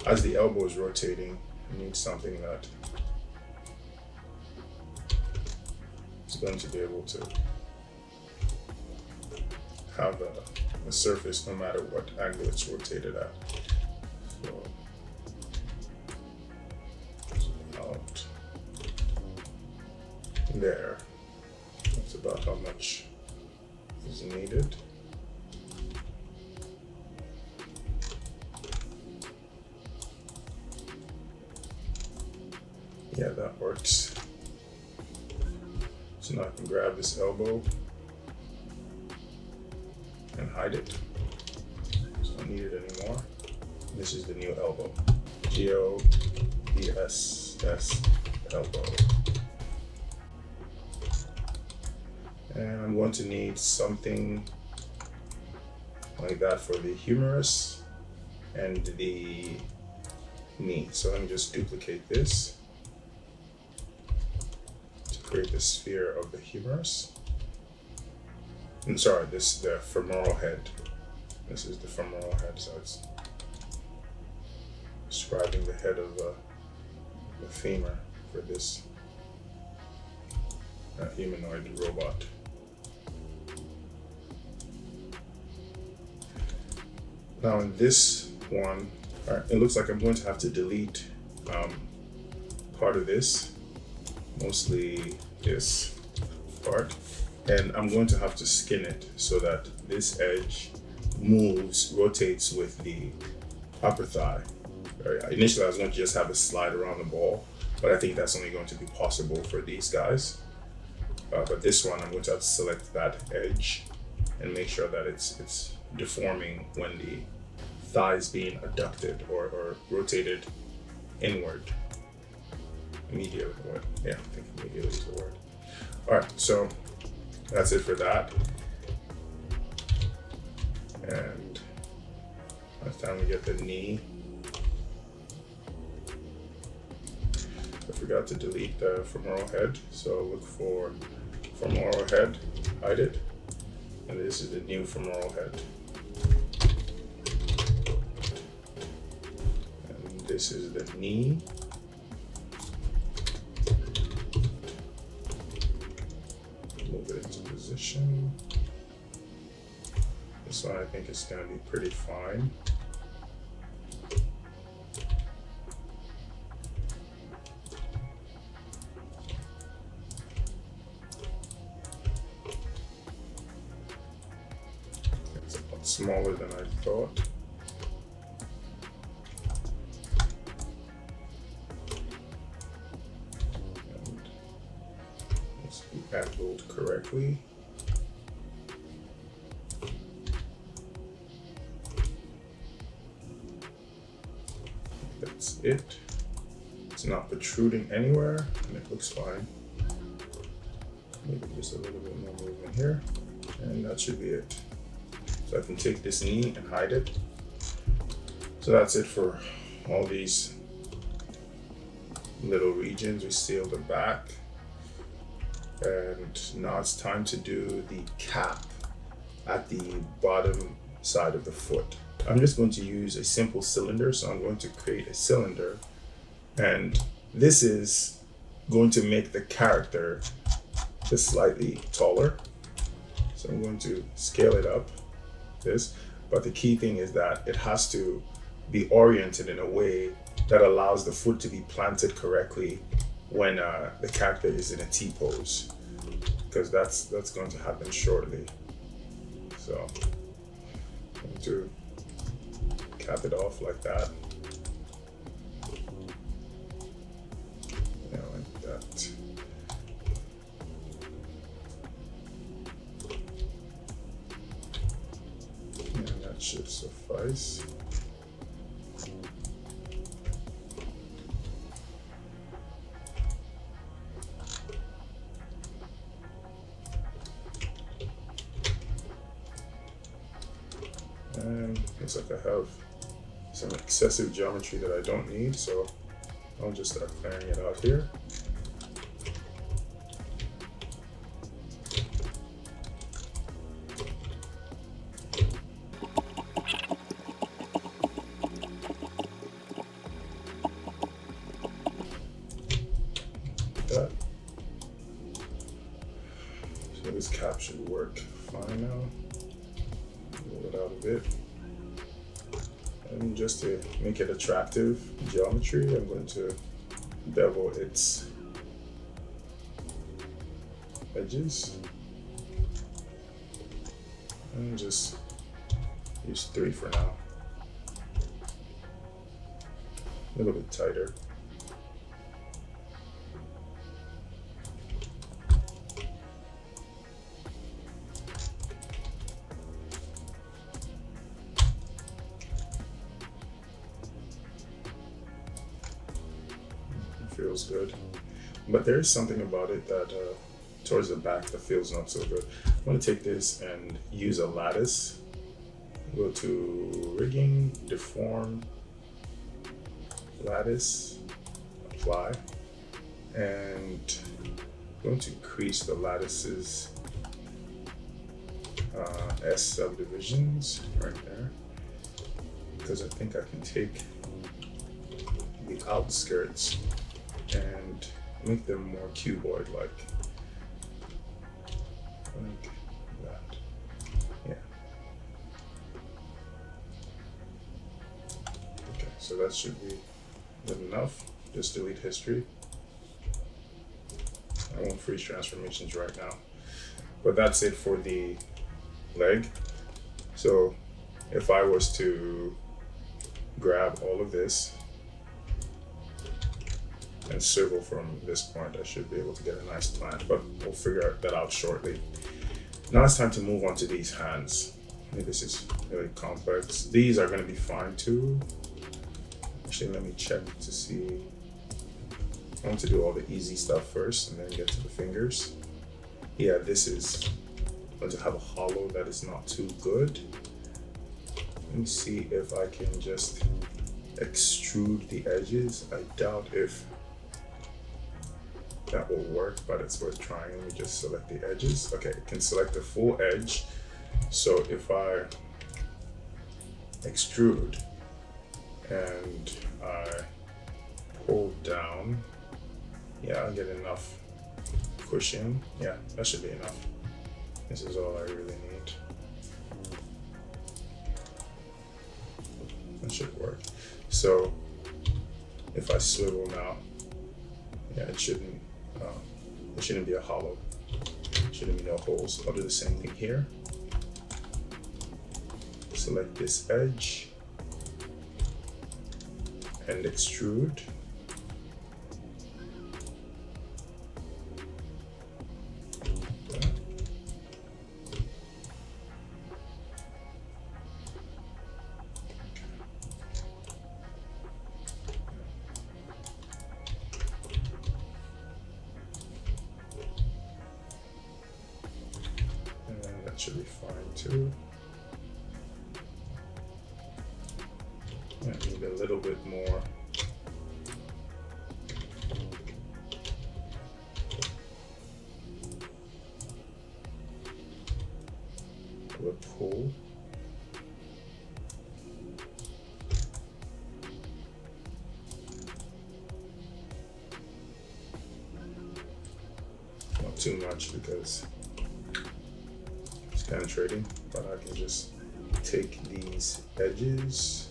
As the elbow is rotating, you need something that is going to be able to have a surface no matter what angle it's rotated at. So out there. That's about how much is needed. Yeah, that works. So now I can grab this elbow and hide it. So I don't need it anymore. This is the new elbow. G-O-B-S-S elbow. And I'm going to need something like that for the humerus and the knee. So let me just duplicate this to create the sphere of the humerus. I'm sorry, this is the femoral head. This is the femoral head, so it's describing the head of the femur for this humanoid robot. Now in this one, it looks like I'm going to have to delete part of this, mostly this part, and I'm going to have to skin it so that this edge moves, rotates with the upper thigh. Initially I was going to just have it slide around the ball, but I think that's only going to be possible for these guys. But this one, I'm going to have to select that edge and make sure that it's deforming when the thigh is being adducted or rotated inward. Medially, yeah, I think medially is the word. All right, so that's it for that. And last time we get the knee. I forgot to delete the femoral head, so look for femoral head, hide it, and this is the new femoral head. And this is the knee. Move it into position. This one I think is going to be pretty fine. It's a lot smaller than I thought. And let's be angled correctly. That's it. It's not protruding anywhere and it looks fine. Maybe just a little bit more movement here and that should be it. So I can take this knee and hide it. So that's it for all these little regions. We sealed the back and now it's time to do the cap at the bottom side of the foot. I'm just going to use a simple cylinder, so I'm going to create a cylinder, and this is going to make the character just slightly taller. So I'm going to scale it up, but the key thing is that it has to be oriented in a way that allows the foot to be planted correctly when the character is in a T-pose, because that's going to happen shortly. So I'm going to cap it off like that. Yeah, like that. And that should suffice. And looks like I have some excessive geometry that I don't need, so I'll just start clearing it out here. That. So this cap should work fine now. Move it out a bit. And just to make it attractive geometry, I'm going to bevel its edges and just use 3 for now. A little bit tighter. Feels good, but there is something about it that towards the back that feels not so good. I'm going to take this and use a lattice. Go to rigging, deform, lattice, apply, and I'm going to increase the lattice's S subdivisions right there, because I think I can take the outskirts and make them more cuboid-like, like that. Yeah. Okay, so that should be good enough. Just delete history. I won't freeze transformations right now, but that's it for the leg. So if I was to grab all of this and swivel from this point, I should be able to get a nice plant, but we'll figure that out shortly. Now it's time to move on to these hands. This is really complex. These are going to be fine too. Actually, let me check to see. I want to do all the easy stuff first and then get to the fingers. Yeah, this is going to have a hollow that is not too good. Let me see if I can just extrude the edges. I doubt if that will work, but it's worth trying. Let me just select the edges. Okay, I can select the full edge. So if I extrude and I pull down, yeah, I'll get enough cushion. Yeah, that should be enough. This is all I really need. That should work. So if I swivel now, yeah, it shouldn't be a hollow. Shouldn't be no holes. I'll do the same thing here. Select this edge and extrude. That should be fine too. I need a little bit more. Of a pull. Not too much because it's penetrating, but I can just take these edges.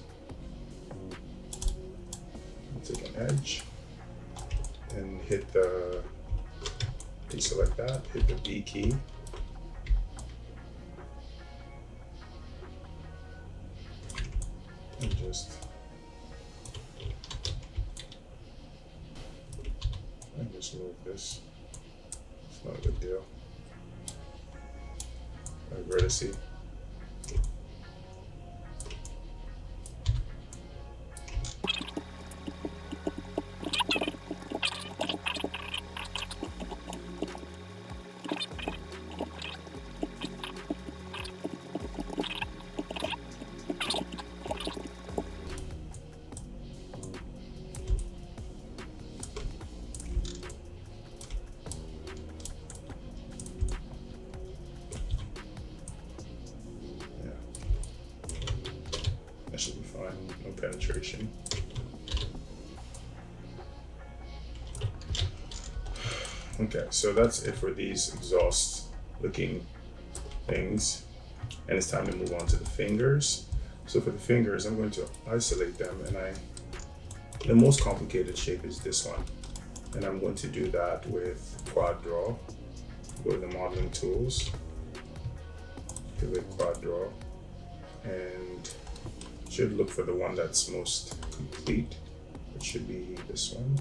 Take an edge and hit the, deselect that, hit the B key. And just move this. It's not a big deal. Vertice. That should be fine, no penetration. Okay, so that's it for these exhaust looking things. And it's time to move on to the fingers. So for the fingers, I'm going to isolate them, and the most complicated shape is this one. And I'm going to do that with quad draw. Go to the modeling tools, activate quad draw, and should look for the one that's most complete. It should be this one.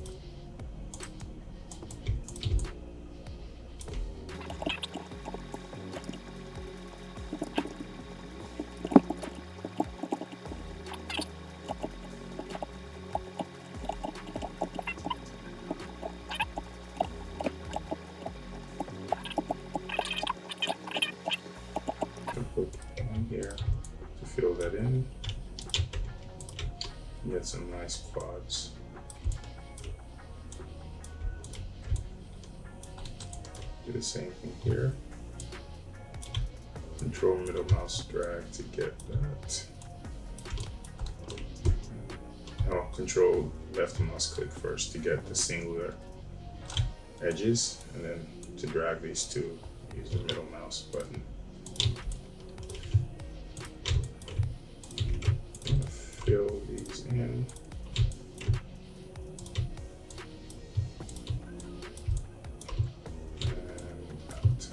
Put one here to fill that in. Get some nice quads. Do the same thing here. Control middle mouse drag to get that. Oh, control left mouse click first to get the singular edges, and then to drag these two, use the middle mouse button. Fill these in. And out.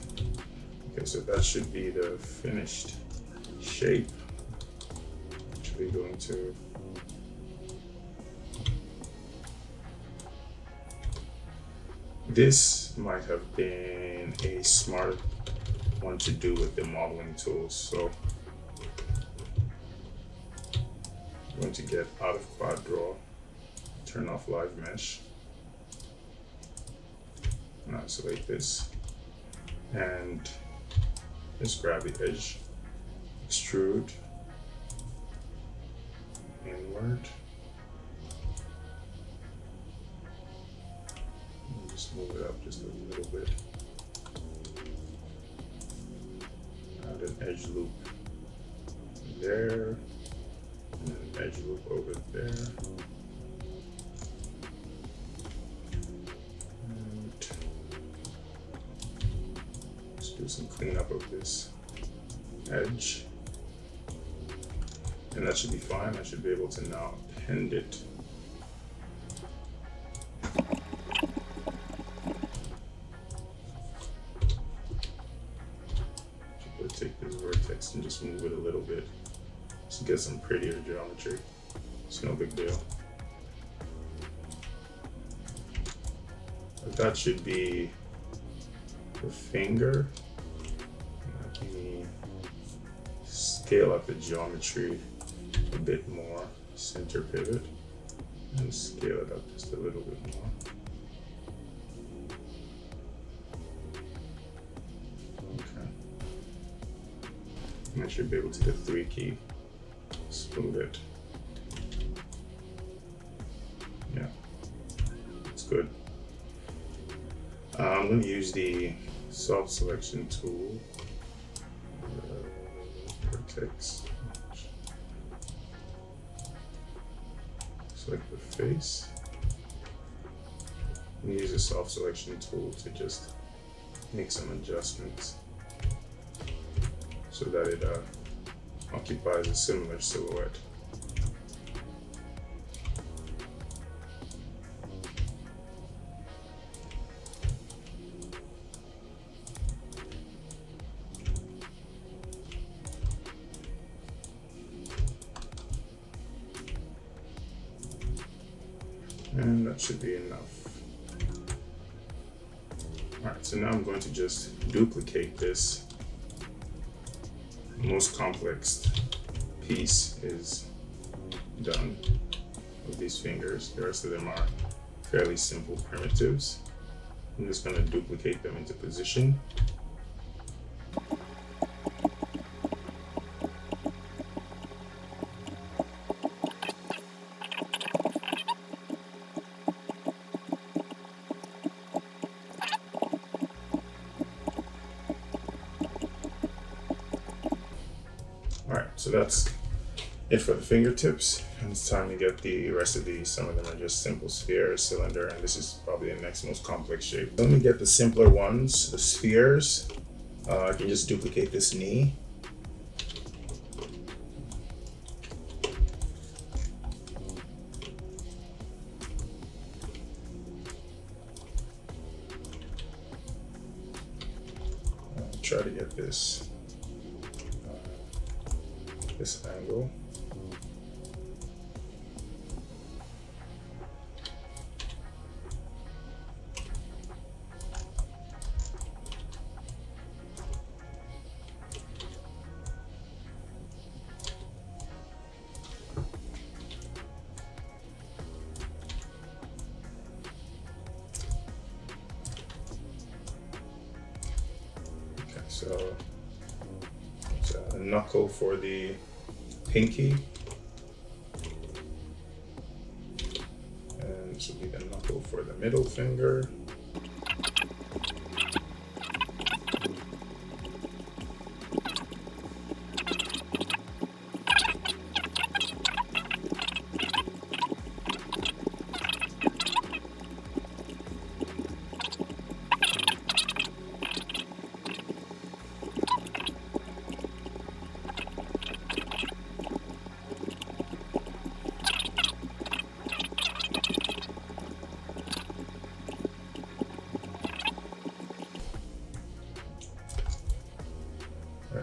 Okay, so that should be the finished shape. Actually going to This might have been a smart one to do with the modeling tools. So I'm going to get out of quad draw, turn off live mesh, and isolate this, and just grab the edge, extrude inward, and just move it up just a little bit. Add an edge loop there, and an edge loop over there. And just do some cleanup of this edge. And that should be fine. I should be able to now append it. Take this vertex and just move it a little bit to get some prettier geometry. It's no big deal. But that should be the finger. Let me scale up the geometry a bit more, center pivot, and scale it up just a little bit more. I should be able to hit 3 key, smooth it. Yeah, it's good. I'm going to use the soft selection tool, vertex, select the face, and use the soft selection tool to just make some adjustments, so that it occupies a similar silhouette. And that should be enough. All right, so now I'm going to just duplicate this. The most complex piece is done with these fingers. The rest of them are fairly simple primitives. I'm just going to duplicate them into position. So that's it for the fingertips, and it's time to get the rest of these. Some of them are just simple sphere, cylinder, and this is probably the next most complex shape. Let me get the simpler ones, the spheres. I can just duplicate this knee. Try to get this angle. Okay, so it's a knuckle for the pinky, and this will be the knuckle for the middle finger.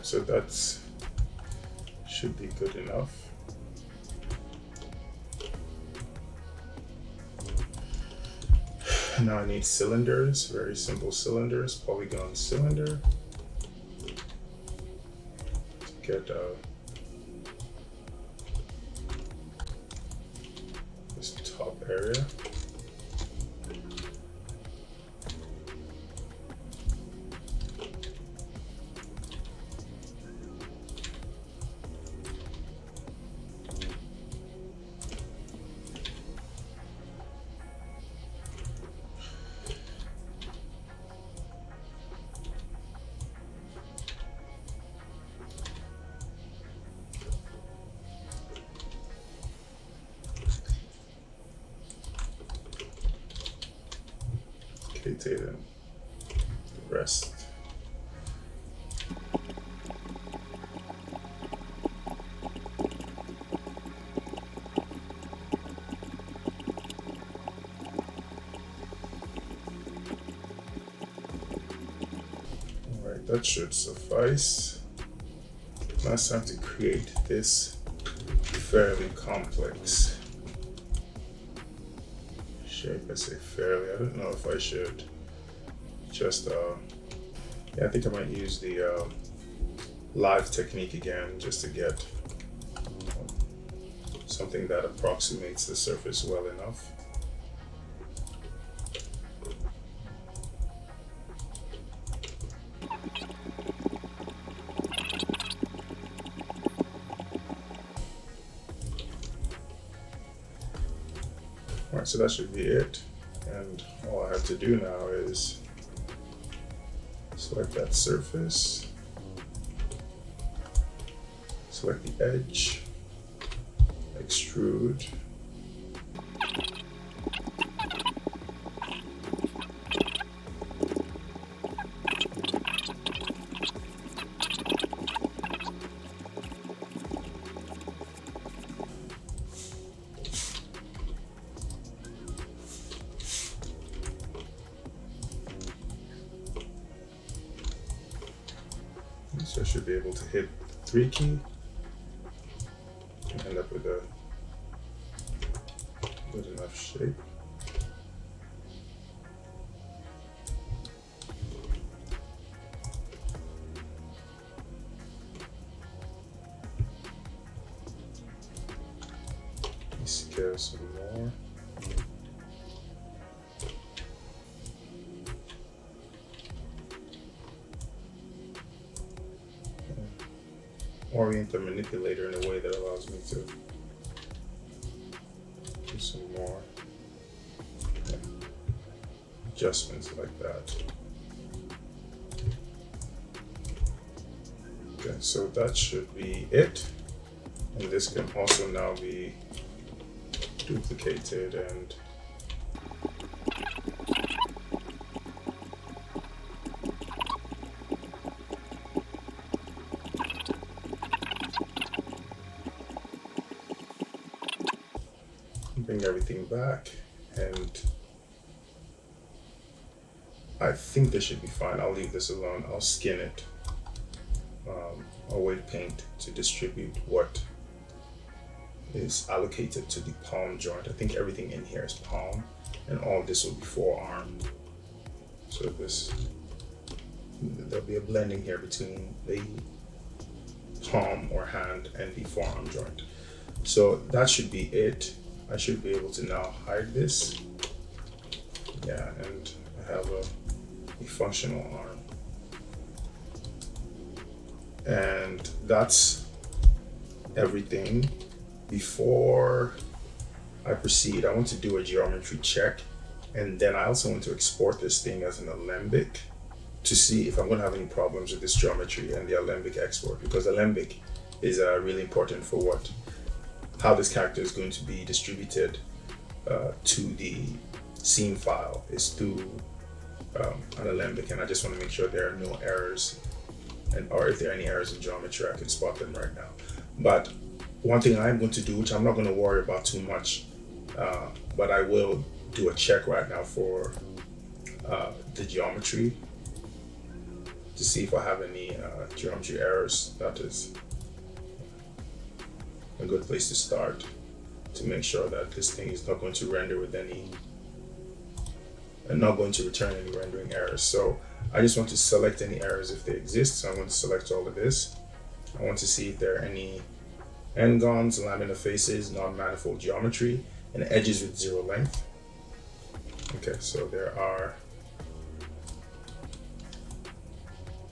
So that's should be good enough. Now I need cylinders, very simple cylinders, polygon cylinder to get this top area. Take the rest. Alright, that should suffice. Now it's time to create this fairly complex shape. I say fairly, I don't know if I should just yeah, I think I might use the live technique again just to get something that approximates the surface well enough. Alright, so that should be it. And all I have to do now is select that surface, select the edge, extrude, so I should be able to hit the 3 key and end up with a good enough shape. Scale some more. Orient the manipulator in a way that allows me to do some more adjustments like that. Okay, so that should be it. And this can also now be duplicated and bring everything back, and I think this should be fine. I'll leave this alone. I'll skin it. I'll wait paint to distribute what is allocated to the palm joint. I think everything in here is palm, and all this will be forearm. So this, there'll be a blending here between the palm or hand and the forearm joint. So that should be it. I should be able to now hide this. Yeah, and I have a functional arm. And that's everything. Before I proceed, I want to do a geometry check, and then I also want to export this thing as an alembic to see if I'm going to have any problems with this geometry and the alembic export, because alembic is really important for how this character is going to be distributed to the scene file is through an alembic, and I just want to make sure there are no errors, or if there are any errors in geometry, I can spot them right now. But one thing I'm going to do, which I'm not going to worry about too much, but I will do a check right now for the geometry to see if I have any geometry errors. That is a good place to start to make sure that this thing is not going to render with any and not going to return any rendering errors. So I just want to select any errors if they exist. So I'm going to select all of this. I want to see if there are any n-gons, lamina faces, non-manifold geometry, and edges with 0 length. Okay, so there are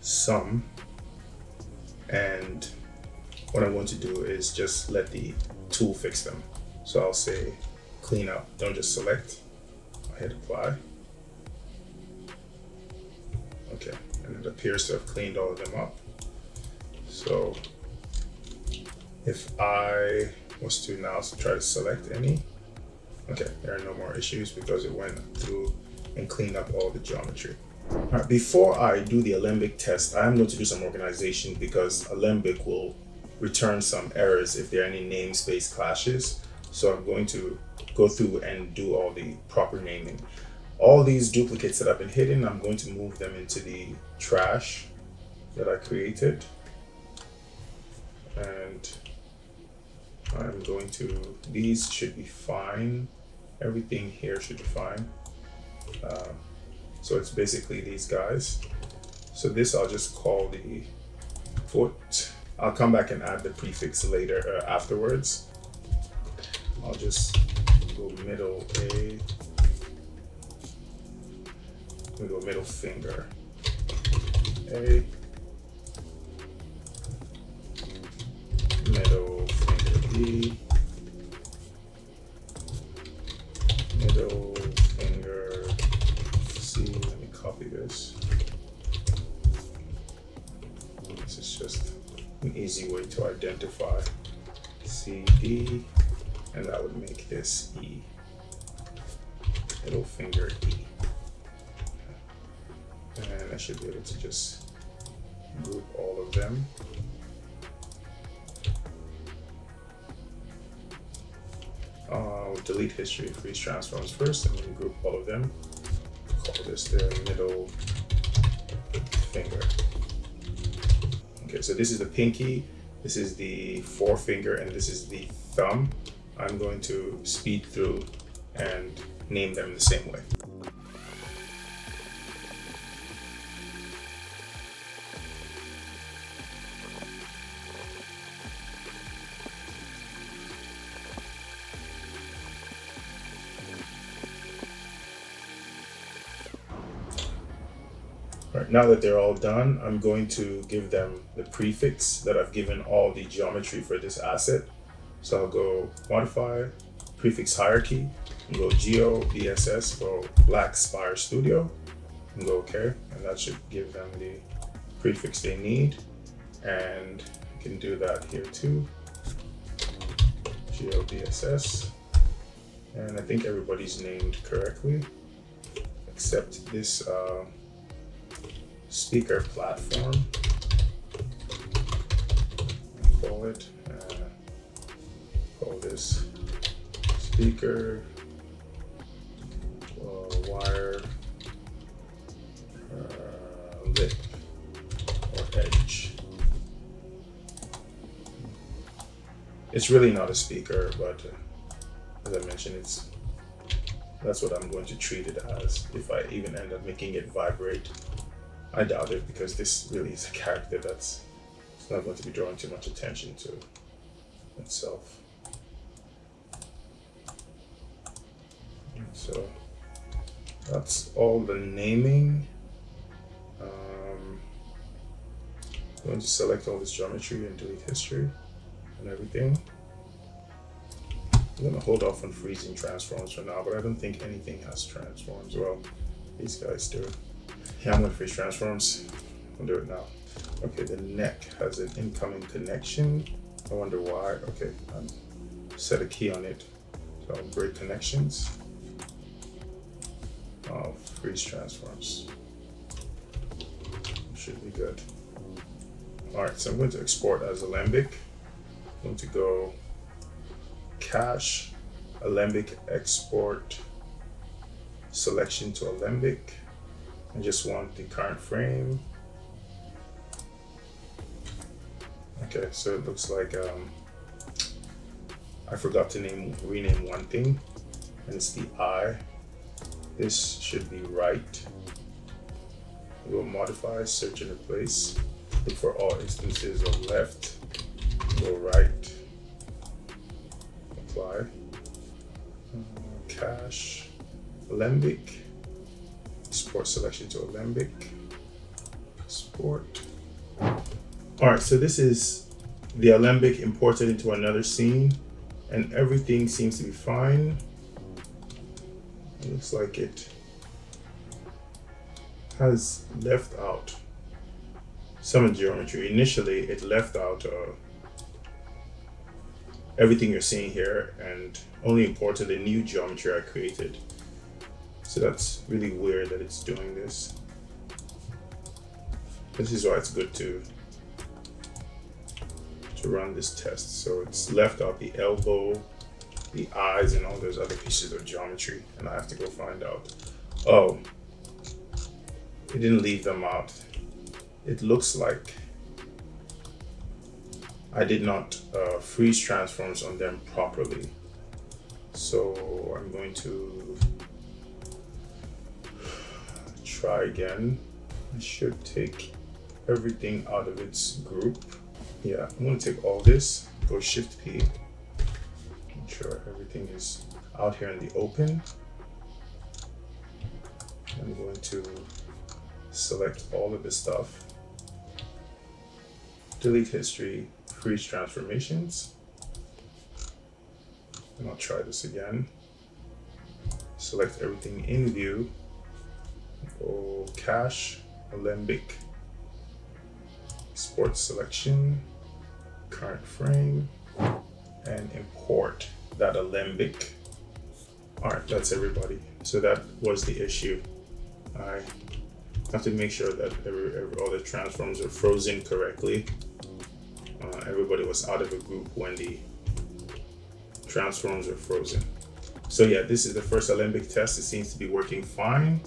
some, and what I want to do is just let the tool fix them. So I'll say clean up, don't just select. I'll hit apply. Okay, and it appears to have cleaned all of them up. So if I was to now try to select any, okay, there are no more issues because it went through and cleaned up all the geometry. All right, before I do the alembic test, I am going to do some organization because alembic will return some errors if there are any namespace clashes. So I'm going to go through and do all the proper naming. All these duplicates that have been hidden, I'm going to move them into the trash that I created. And I'm going to, these should be fine. Everything here should be fine. So it's basically these guys. So this I'll just call the foot. I'll come back and add the prefix later afterwards. I'll just go middle A. We go middle finger A. Middle finger B. Middle finger C. Let me copy this. This is just an easy way to identify. C, D, and that would make this E. Middle finger E. And I should be able to just group all of them. I'll delete history, freeze transforms first, and then group all of them. Call this the middle finger. Okay, so this is the pinky, this is the forefinger, and this is the thumb. I'm going to speed through and name them the same way. Right, now that they're all done, I'm going to give them the prefix that I've given all the geometry for this asset. So I'll go modify, prefix hierarchy, and go geo BSS for Blackspire Studio, and go OK, and that should give them the prefix they need. And I can do that here too, geo BSS, and I think everybody's named correctly except this speaker platform. Call it, call this speaker wire lip or edge. It's really not a speaker, but as I mentioned, that's what I'm going to treat it as. If I even end up making it vibrate, I doubt it, because this really is a character it's not going to be drawing too much attention to itself. So that's all the naming. I'm going to select all this geometry and delete history and everything. I'm going to hold off on freezing transforms for now, but I don't think anything has transforms. Well, these guys do. Yeah, I'm going to freeze transforms. I'll do it now. Okay, the neck has an incoming connection. I wonder why. Okay, set a key on it. So I'll break connections. I'll freeze transforms. Should be good. All right, so I'm going to export as alembic. I'm going to go cache, alembic export, selection to alembic. I just want the current frame. Okay, so it looks like I forgot to rename one thing, and it's the eye. This should be right. We'll modify, search and replace. Look for all instances of left, go right, apply, cache, alembic, export selection to alembic, export. All right, so this is the alembic imported into another scene, and everything seems to be fine. It looks like it has left out some geometry. Initially, it left out everything you're seeing here and only imported the new geometry I created. So that's really weird that it's doing this. This is why it's good to run this test. So it's left out the elbow, the eyes, and all those other pieces of geometry, and I have to go find out. Oh, it didn't leave them out. It looks like I did not freeze transforms on them properly. So I'm going to try again. I should take everything out of its group. Yeah, I'm going to take all this, go Shift P, make sure everything is out here in the open. I'm going to select all of this stuff, delete history, freeze transformations, and I'll try this again. Select everything in view, go cache, alembic, export selection, current frame, and import that alembic. All right, that's everybody. So that was the issue. I have to make sure that all the transforms are frozen correctly. Everybody was out of a group when the transforms are frozen. So yeah, this is the first alembic test. It seems to be working fine.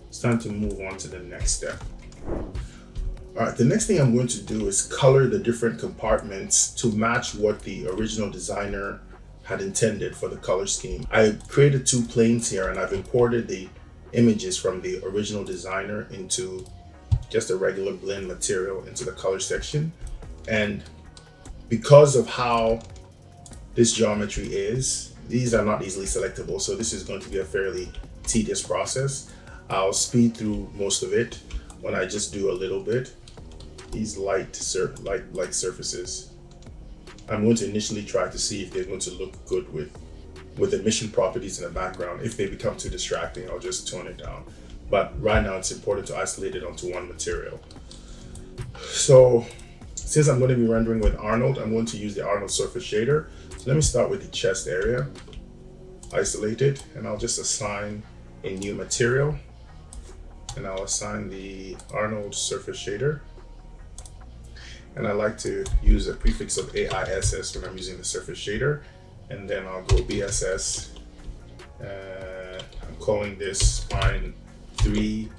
It's time to move on to the next step. All right, the next thing I'm going to do is color the different compartments to match what the original designer had intended for the color scheme. I created two planes here, and I've imported the images from the original designer into just a regular blend material into the color section. And because of how this geometry is, these are not easily selectable. So this is going to be a fairly tedious process. I'll speed through most of it when I just do a little bit. These light surfaces, I'm going to initially try to see if they're going to look good with emission properties in the background. If they become too distracting, I'll just tone it down. But right now it's important to isolate it onto one material. So since I'm going to be rendering with Arnold, I'm going to use the Arnold surface shader. So let me start with the chest area, isolate it, and I'll just assign a new material, and I'll assign the Arnold surface shader. And I like to use a prefix of AISS when I'm using the surface shader. And then I'll go BSS. I'm calling this spine 3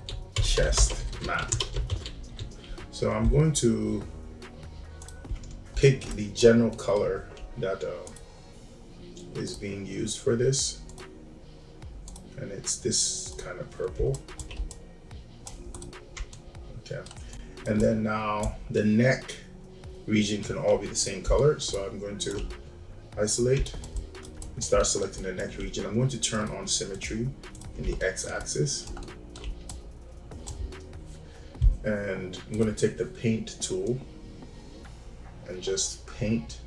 chest map. So I'm going to pick the general color that is being used for this. And it's this kind of purple. Okay. And then now the neck region can all be the same color. So I'm going to isolate and start selecting the neck region. I'm going to turn on symmetry in the X-axis. And I'm going to take the paint tool and just paint.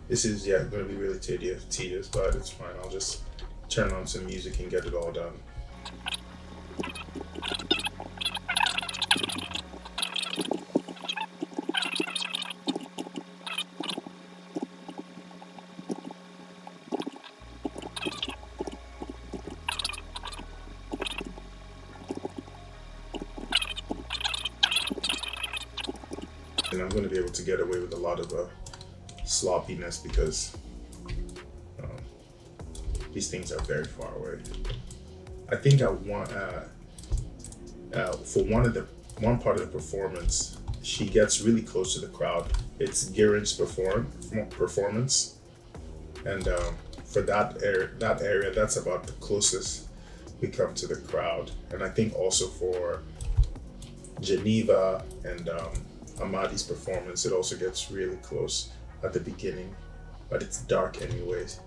This is, yeah, going to be really tedious, but it's fine. I'll just turn on some music and get it all done. And I'm going to be able to get away with a lot of sloppiness because these things are very far away. I think I want for one part of the performance, she gets really close to the crowd. It's Girin's performance, and for that area, that's about the closest we come to the crowd. And I think also for Geneva and Amadi's performance, it also gets really close at the beginning, but it's dark anyways.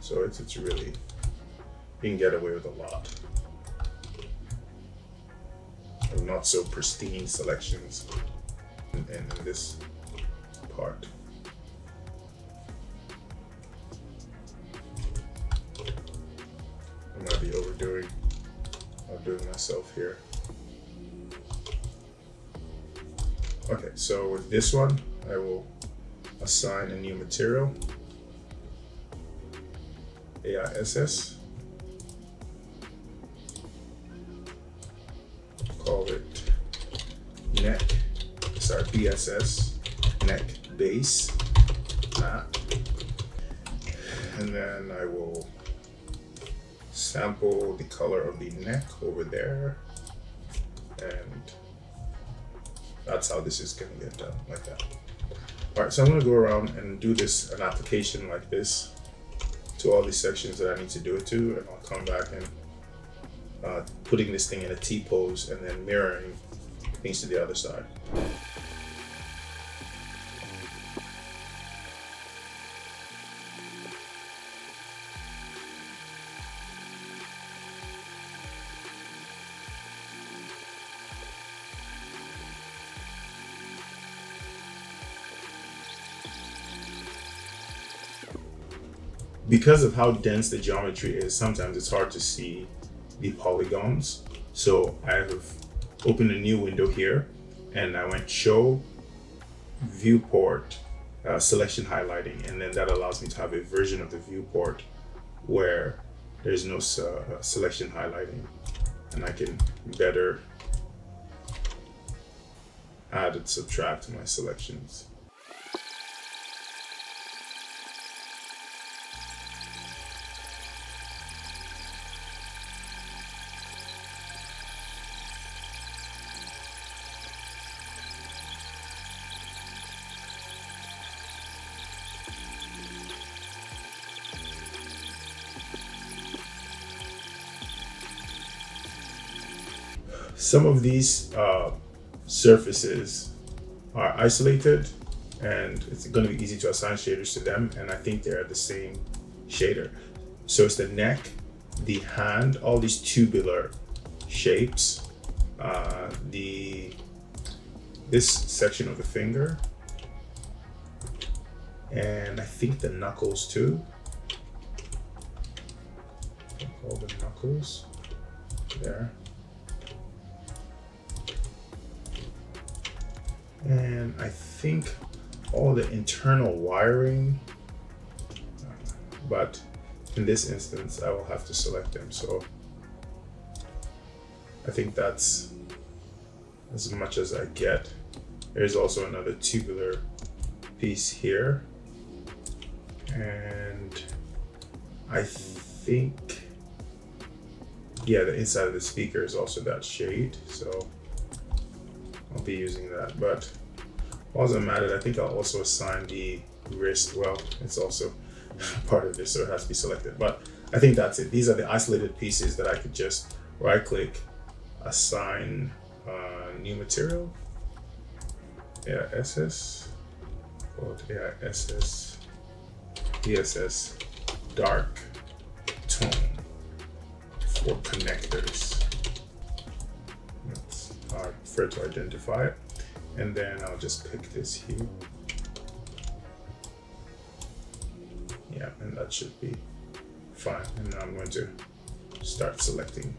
So it's really, you can get away with a lot. And not so pristine selections in this part. I might be outdoing myself here. Okay, so with this one, I will assign a new material, AISS. Call it neck, sorry, BSS, neck base, matte. And then I will sample the color of the neck over there. And that's how this is gonna get done, like that. All right, so I'm gonna go around and do an application like this to all these sections that I need to do it to, and I'll come back and putting this thing in a T-pose and then mirroring things to the other side. Because of how dense the geometry is, sometimes it's hard to see the polygons. So I have opened a new window here and I went show viewport selection highlighting, and then that allows me to have a version of the viewport where there's no selection highlighting, and I can better add and subtract my selections. Some of these surfaces are isolated and it's going to be easy to assign shaders to them, and I think they're the same shader. So it's the neck, the hand, all these tubular shapes, this section of the finger, and I think the knuckles too. All the knuckles there. And I think all the internal wiring, but in this instance, I will have to select them. So I think that's as much as I get. There's also another tubular piece here. And I think, yeah, the inside of the speaker is also that shade. So I'll be using that, but while I'm at it, I think I'll also assign the wrist. Well, it's also part of this, so it has to be selected, but I think that's it. These are the isolated pieces that I could just right click, assign new material, AISS, called AISS, DSS, dark tone for connectors. That's how I prefer to identify it. And then I'll just pick this hue. Yeah, and that should be fine. And now I'm going to start selecting.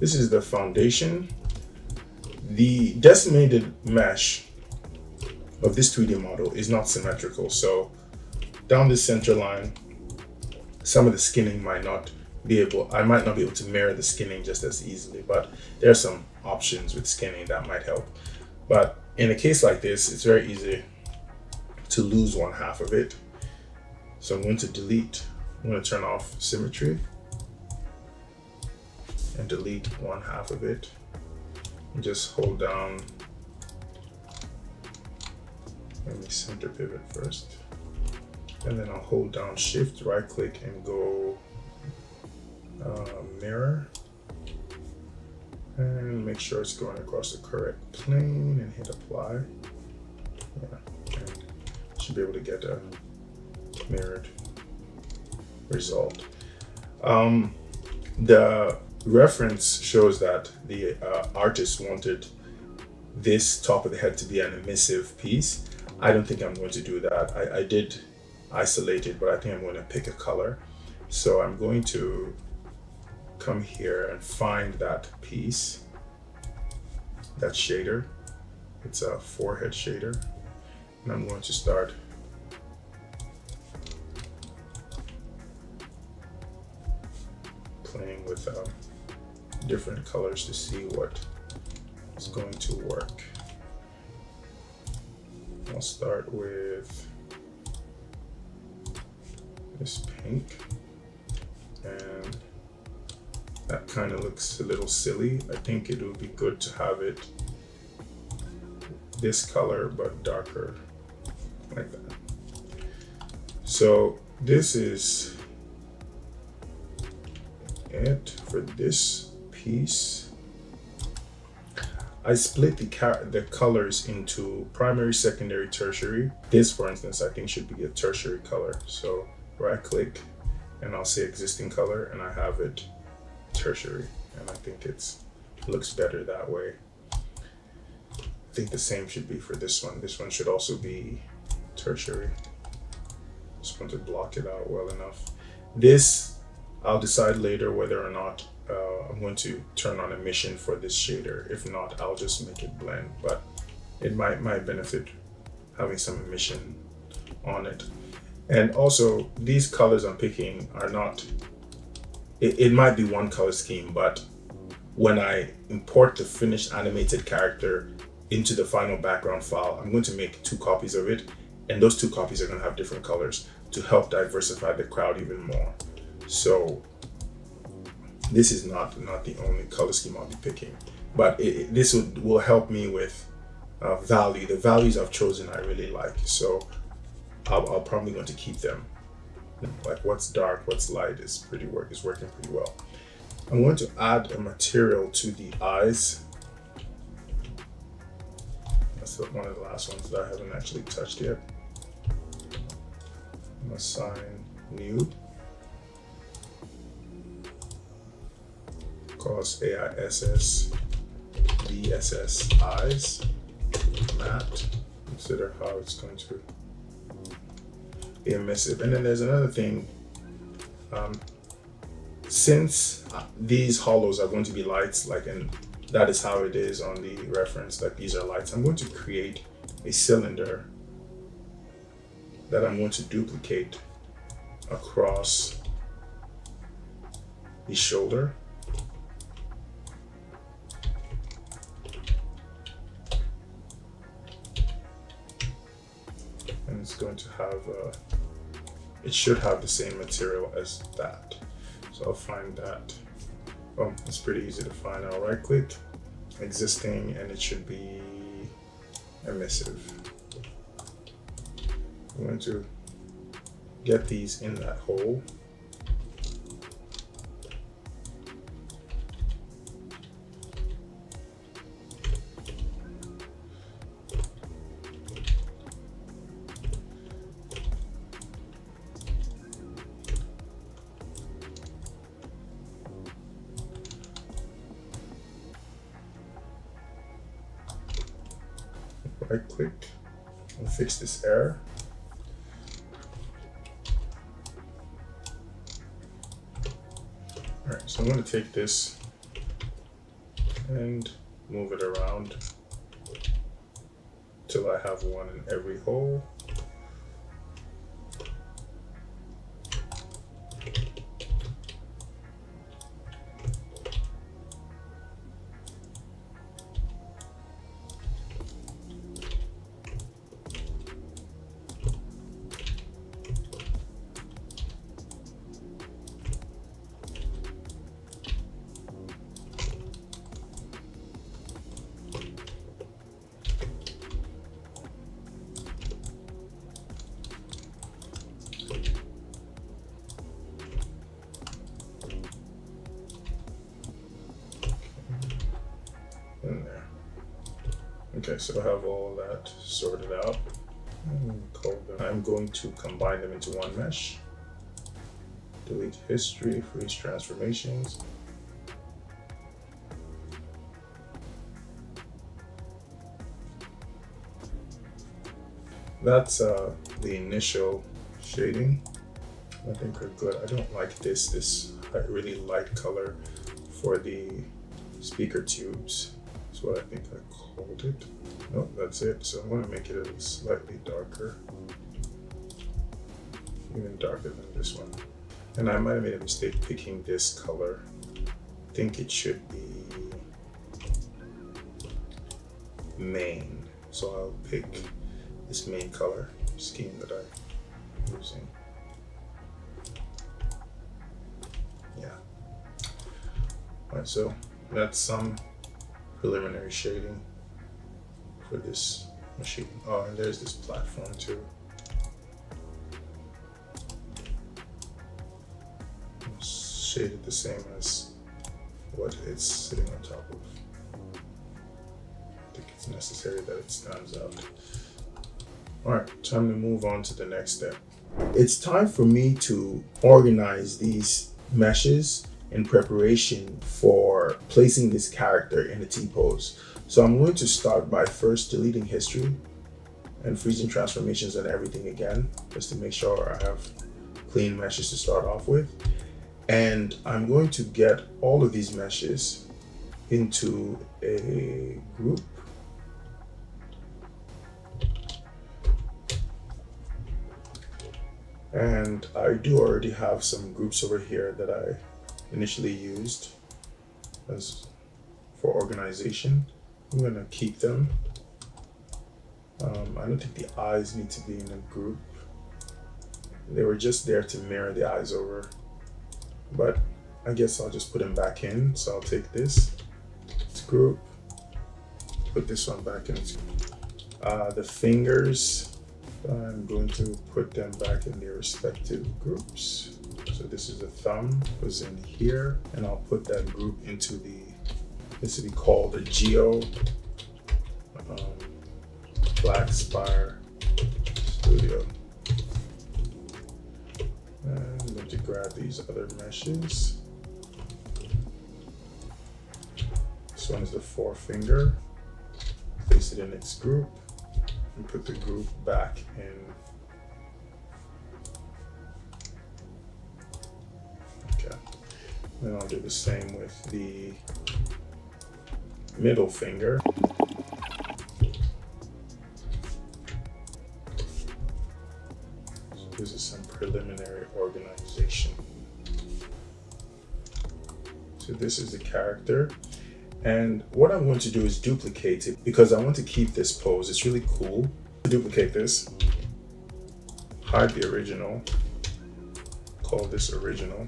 This is the foundation. The decimated mesh of this 3D model is not symmetrical. So down this center line, some of the skinning might not be able, I might not be able to mirror the skinning just as easily, but there are some options with skinning that might help. But in a case like this, it's very easy to lose one half of it. So I'm going to delete, I'm going to turn off symmetry and delete one half of it. And just hold down, let me center pivot first. And then I'll hold down Shift, right click and go mirror. And make sure it's going across the correct plane and hit apply. Yeah, and should be able to get a mirrored result. The reference shows that the artist wanted this top of the head to be an emissive piece. I don't think I'm going to do that. I did isolate it, but I think I'm going to pick a color. So I'm going to come here and find that piece, that shader. It's a forehead shader. And I'm going to start playing with different colors to see what is going to work. I'll start with this pink, and that kind of looks a little silly. I think it would be good to have it this color but darker, like that. So this is it for this piece. I split the colors into primary, secondary, tertiary. This, for instance, I think should be a tertiary color. So right click and I'll say existing color and I have it tertiary, and I think it looks better that way. I think the same should be for this one. This one should also be tertiary. Just want to block it out well enough. This, I'll decide later whether or not I'm going to turn on emission for this shader. If not, I'll just make it blend, but it might benefit having some emission on it. And also, these colors I'm picking are not, it might be one color scheme, but when I import the finished animated character into the final background file, I'm going to make 2 copies of it, and those 2 copies are going to have different colors to help diversify the crowd even more. So this is not the only color scheme I'll be picking, but this will help me with value. The values I've chosen I really like, so I'll probably going to keep them. Like what's dark, what's light is working pretty well. I'm going to add a material to the eyes. That's one of the last ones that I haven't actually touched yet. I'm gonna assign new. Cause AISS DSS eyes matte. Consider how it's going to be emissive. And then there's another thing. Since these hollows are going to be lights, like, and that is how it is on the reference, like these are lights, I'm going to create a cylinder that I'm going to duplicate across the shoulder. And it's going to have, it should have the same material as that. So I'll find that. Oh, it's pretty easy to find. I'll right click, existing, and it should be emissive. I'm going to get these in that hole. Right click and fix this error. All right, so I'm going to take this and move it around till I have one in every hole. In there. Okay, so I have all that sorted out. I'm going to combine them into one mesh. Delete history, freeze transformations. That's the initial shading. I think we're good. I don't like this really light color for the speaker tubes. That's what I think I called it. No, that's it. So I'm going to make it a slightly darker, even darker than this one. And I might have made a mistake picking this color. I think it should be main. So I'll pick this main color scheme that I'm using. Yeah. All right, so that's some preliminary shading for this machine. Oh, and there's this platform too. Shaded the same as what it's sitting on top of. I think it's necessary that it stands out. All right, time to move on to the next step. It's time for me to organize these meshes in preparation for placing this character in a T-pose. So I'm going to start by first deleting history and freezing transformations and everything again, just to make sure I have clean meshes to start off with. And I'm going to get all of these meshes into a group. And I do already have some groups over here that I initially used as for organization. I'm going to keep them. I don't think the eyes need to be in a group. They were just there to mirror the eyes over, but I guess I'll just put them back in. So I'll take this group, put this one back in. The fingers, I'm going to put them back in their respective groups. So this is the thumb, goes in here, and I'll put that group into this will be called the Geo Blackspire Studio. And I'm going to grab these other meshes. This one is the forefinger. Place it in its group and put the group back in. Okay. Then I'll do the same with the middle finger. So this is some preliminary organization. So this is the character. And what I'm going to do is duplicate it because I want to keep this pose. It's really cool. Duplicate this, hide the original, call this original.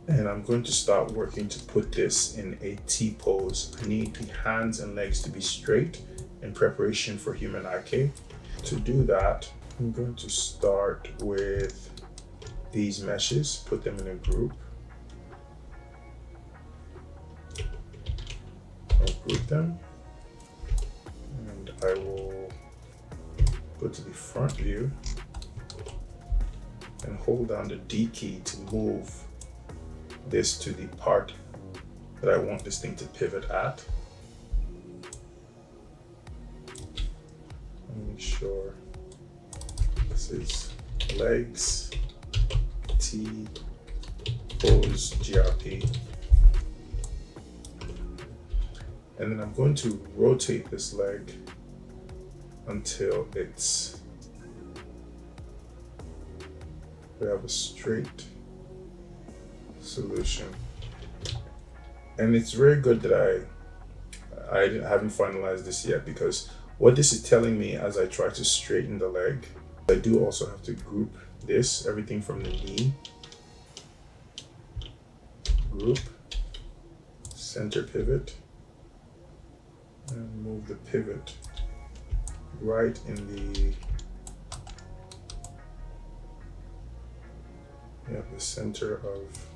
And I'm going to start working to put this in a T pose. I need the hands and legs to be straight in preparation for HumanIK. To do that, I'm going to start with these meshes, put them in a group. I'll group them, and I will go to the front view and hold down the D key to move this to the part that I want this thing to pivot at. Make sure this is legs, T, pose, GRP. And then I'm going to rotate this leg until we have a straight solution. And it's very good that I haven't finalized this yet, because what this is telling me as I try to straighten the leg, I do also have to group this, everything from the knee, group, center pivot, and move the pivot right in the center of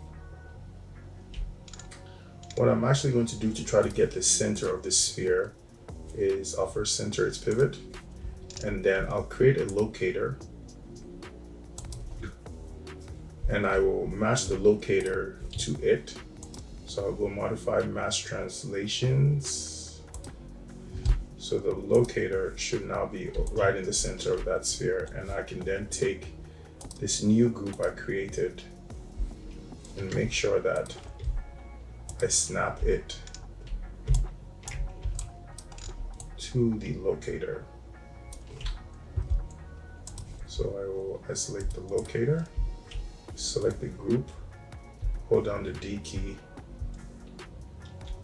what I'm actually going to do to try to get the center of the sphere is I'll first center its pivot, and then I'll create a locator, and I will match the locator to it. So I'll go modify mass translations. So the locator should now be right in the center of that sphere, and I can then take this new group I created and make sure that I snap it to the locator. So I will isolate the locator, select the group, hold down the D key.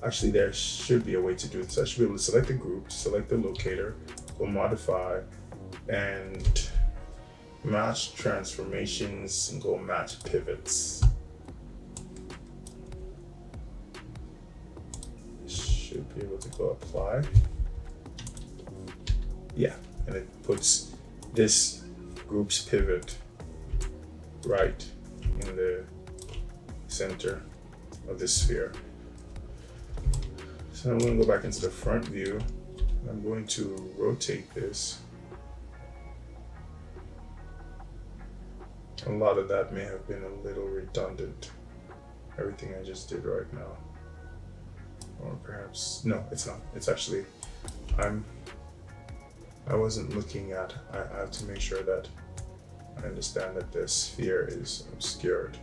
Actually, there should be a way to do this. I should be able to select the group, select the locator, go modify, and match transformations, and go match pivots. Should be able to go apply. Yeah, and it puts this group's pivot right in the center of the sphere. So I'm going to go back into the front view, and I'm going to rotate this. A lot of that may have been a little redundant, everything I just did right now. Or perhaps, no, it's not. It's actually, I wasn't looking at, I have to make sure that I understand that the sphere is obscured.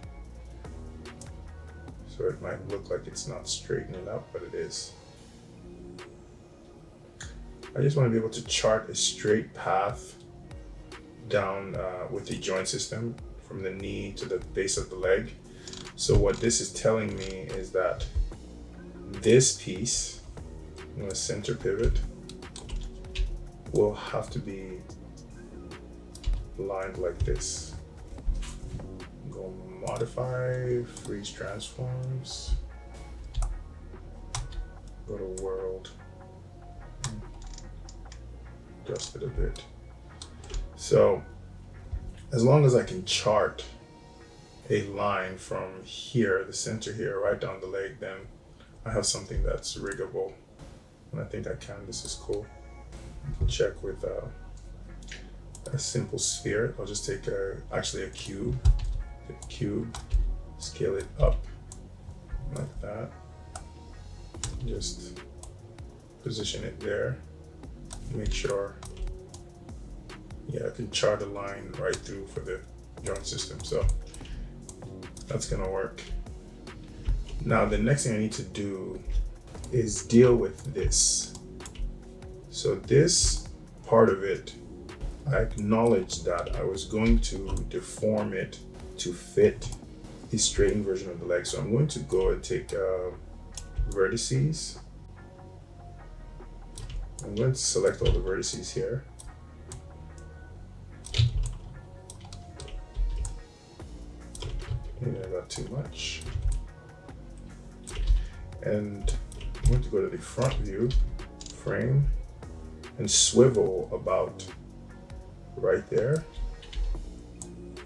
So it might look like it's not straightening up, but it is. I just want to be able to chart a straight path down with the joint system from the knee to the base of the leg. So what this is telling me is that this piece, I'm going to center pivot, will have to be lined like this. Go modify, freeze transforms, go to world, adjust it a bit. So as long as I can chart a line from here, the center here, right down the leg, then I have something that's riggable. And I think I can. This is cool. You can check with a simple sphere. I'll just take actually a cube, scale it up like that. Just position it there. Make sure, yeah, I can chart a line right through for the joint system. So that's gonna work. Now the next thing I need to do is deal with this. So this part of it, I acknowledged that I was going to deform it to fit the straightened version of the leg. So I'm going to go and take vertices. I'm going to select all the vertices here. Maybe I got too much. And I'm going to go to the front view, frame, and swivel about right there.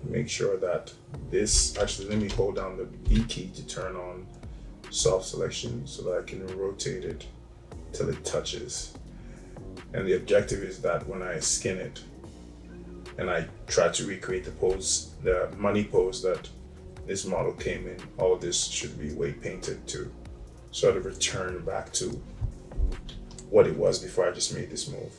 Make sure that this, actually let me hold down the B key to turn on soft selection so that I can rotate it till it touches. And the objective is that when I skin it and I try to recreate the pose, the money pose that this model came in, all of this should be weight painted to sort of return back to what it was before I just made this move.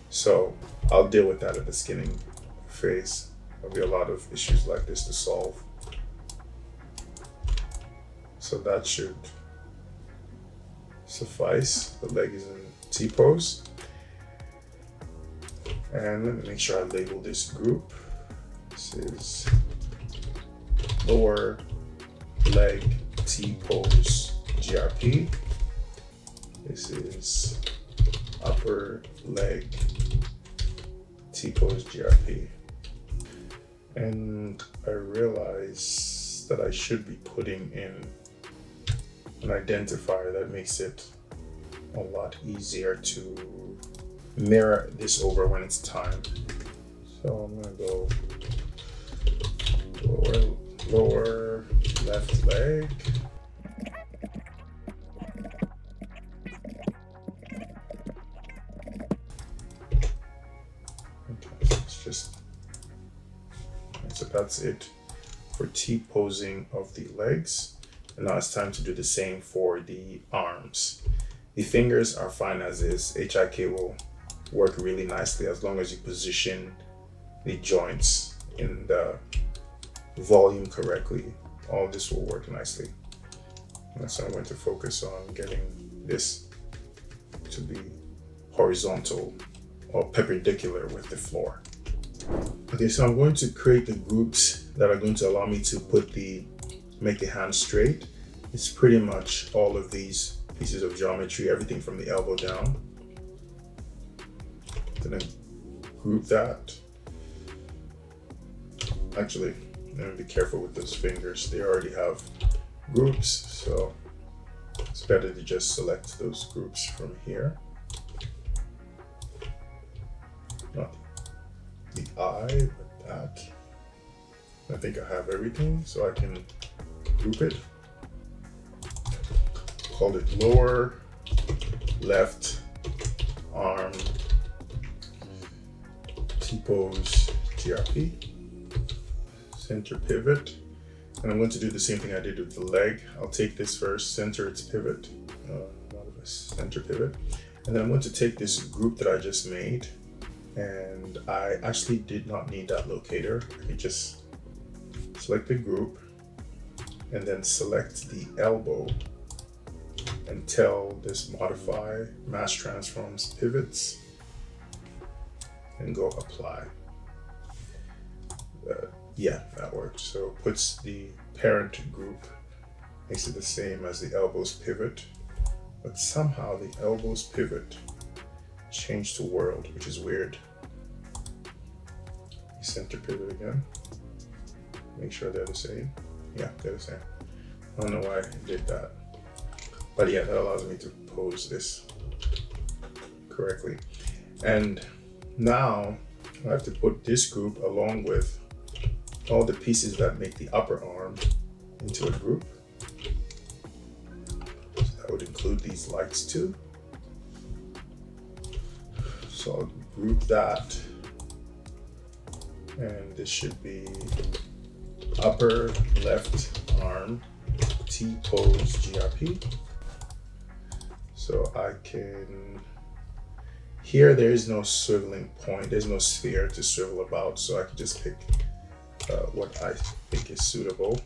So I'll deal with that at the skinning phase. There'll be a lot of issues like this to solve. So that should suffice. The leg is in T-pose. And let me make sure I label this group. This is lower leg T-pose GRP. This is upper leg T-pose GRP. And I realize that I should be putting in an identifier that makes it a lot easier to mirror this over when it's time. So I'm gonna go lower left leg. Okay, so that's it for T-posing of the legs. And now it's time to do the same for the arms. The fingers are fine as is. HIK will work really nicely as long as you position the joints in the volume correctly. All this will work nicely. And so I'm going to focus on getting this to be horizontal or perpendicular with the floor. Okay, so I'm going to create the groups that are going to allow me to make the hand straight. It's pretty much all of these pieces of geometry, everything from the elbow down. I'm gonna group that. Actually, I'm gonna be careful with those fingers. They already have groups, so it's better to just select those groups from here. Not the eye, but that. I think I have everything, so I can group it. Call it lower left arm T-pose GRP. Center pivot. And I'm going to do the same thing I did with the leg. I'll take this first, center its pivot, center pivot. And then I'm going to take this group that I just made, and I actually did not need that locator. I could just select the group and then select the elbow and tell this modify mass transforms pivots and go apply. Yeah, that worked. So it puts the parent group, makes it the same as the elbows pivot, but somehow the elbows pivot changed to world, which is weird. Center pivot again. Make sure they're the same. Yeah, they're the same. I don't know why I did that. But yeah, that allows me to pose this correctly. And now I have to put this group along with all the pieces that make the upper arm into a group. So that would include these lights too. So I'll group that. And this should be upper left arm T-pose GRP. So I can, here there is no swiveling point, there's no sphere to swivel about, so I can just pick what I think is suitable.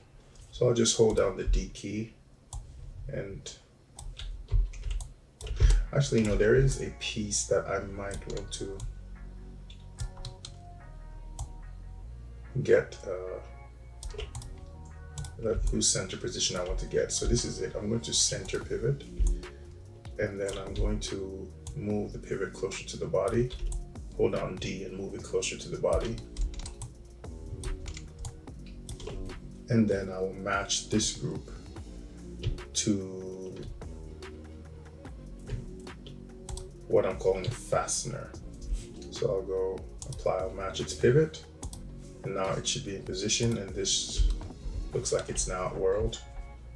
So I'll just hold down the D key, and actually no, there is a piece that I might want to get whose center position I want to get. So this is it. I'm going to center pivot, and then I'm going to move the pivot closer to the body. Hold down D and move it closer to the body. And then I will match this group to what I'm calling a fastener. So I'll go apply, I'll match its pivot, and now it should be in position, and this looks like it's now at world.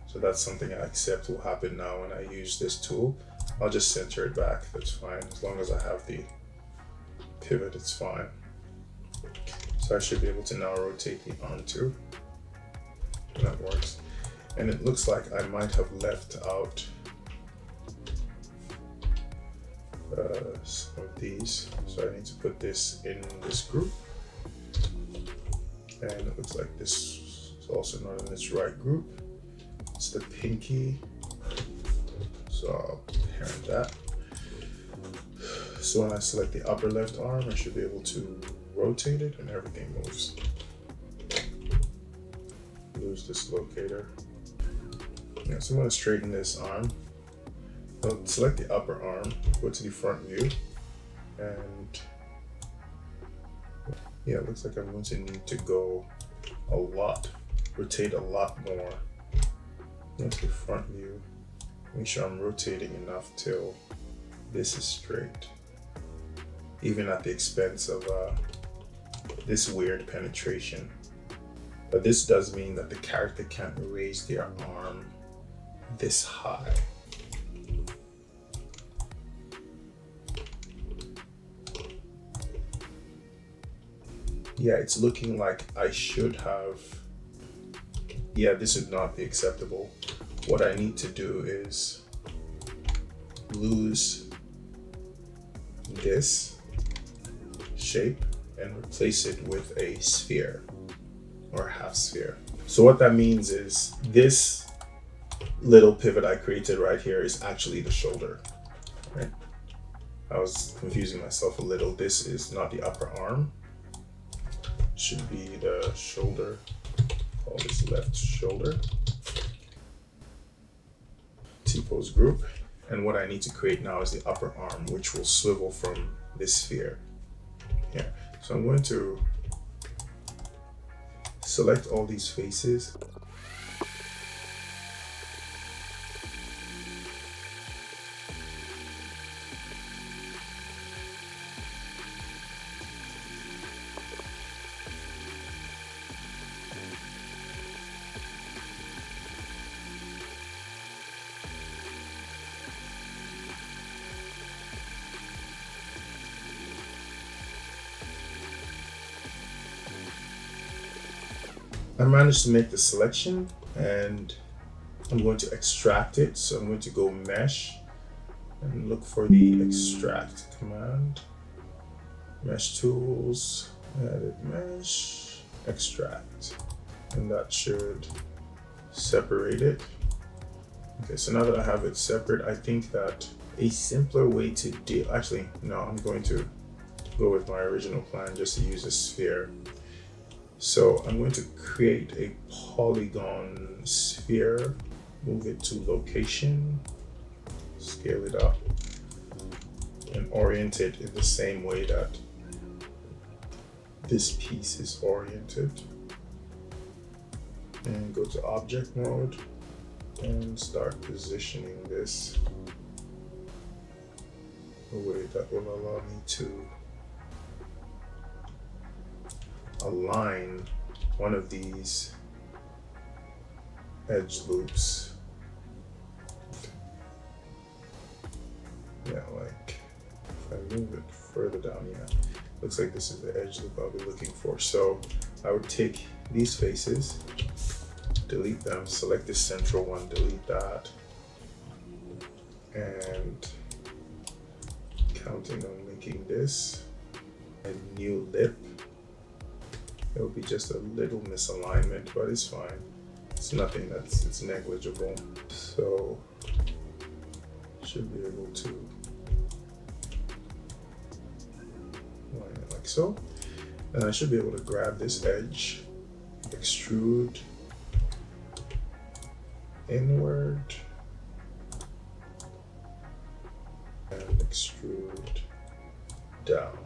So that's something I accept will happen now when I use this tool. I'll just center it back, that's fine. As long as I have the pivot, it's fine. So I should be able to now rotate the arm too. That works. And it looks like I might have left out some of these. So I need to put this in this group. And it looks like this is also not in its right group. It's the pinky. So I'll that. So when I select the upper left arm, I should be able to rotate it and everything moves. Lose this locator. Yeah, so I'm going to straighten this arm. I'll select the upper arm, go to the front view, and yeah, it looks like I'm going to need to go a lot, rotate a lot more. Go to the front view, make sure I'm rotating enough till this is straight, even at the expense of this weird penetration. But this does mean that the character can't raise their arm this high. Yeah, it's looking like I should have, yeah, this would not be acceptable. What I need to do is lose this shape and replace it with a sphere or a half sphere. So what that means is this little pivot I created right here is actually the shoulder, right? I was confusing myself a little. This is not the upper arm. Should be the shoulder. Call this left shoulder. T-pose group. And what I need to create now is the upper arm, which will swivel from this sphere here. So I'm going to select all these faces. I managed to make the selection and I'm going to extract it. So I'm going to go mesh and look for the extract command. Mesh tools, edit mesh, extract. And that should separate it. Okay, so now that I have it separate, I think that a simpler way to deal, actually, no, I'm going to go with my original plan just to use a sphere. So I'm going to create a polygon sphere, move it to location, scale it up, and orient it in the same way that this piece is oriented. And go to object mode and start positioning this a way that will allow me to align one of these edge loops. Yeah, like if I move it further down, yeah, looks like this is the edge loop I'll be looking for. So I would take these faces, delete them, select this central one, delete that, and counting on making this a new lip. It will be just a little misalignment, but it's fine. It's nothing it's negligible. So should be able to line it like so. And I should be able to grab this edge, extrude inward, and extrude down,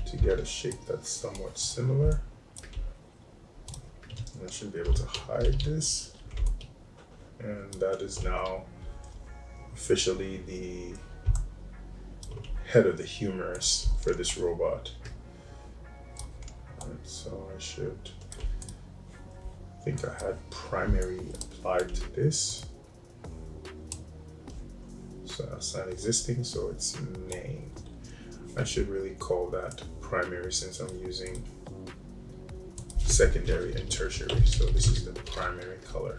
to get a shape that's somewhat similar. And I should be able to hide this. And that is now officially the head of the humerus for this robot. Alright, so I should, I think I had primary applied to this. So that's not existing, so it's main. I should really call that primary since I'm using secondary and tertiary. So this is the primary color.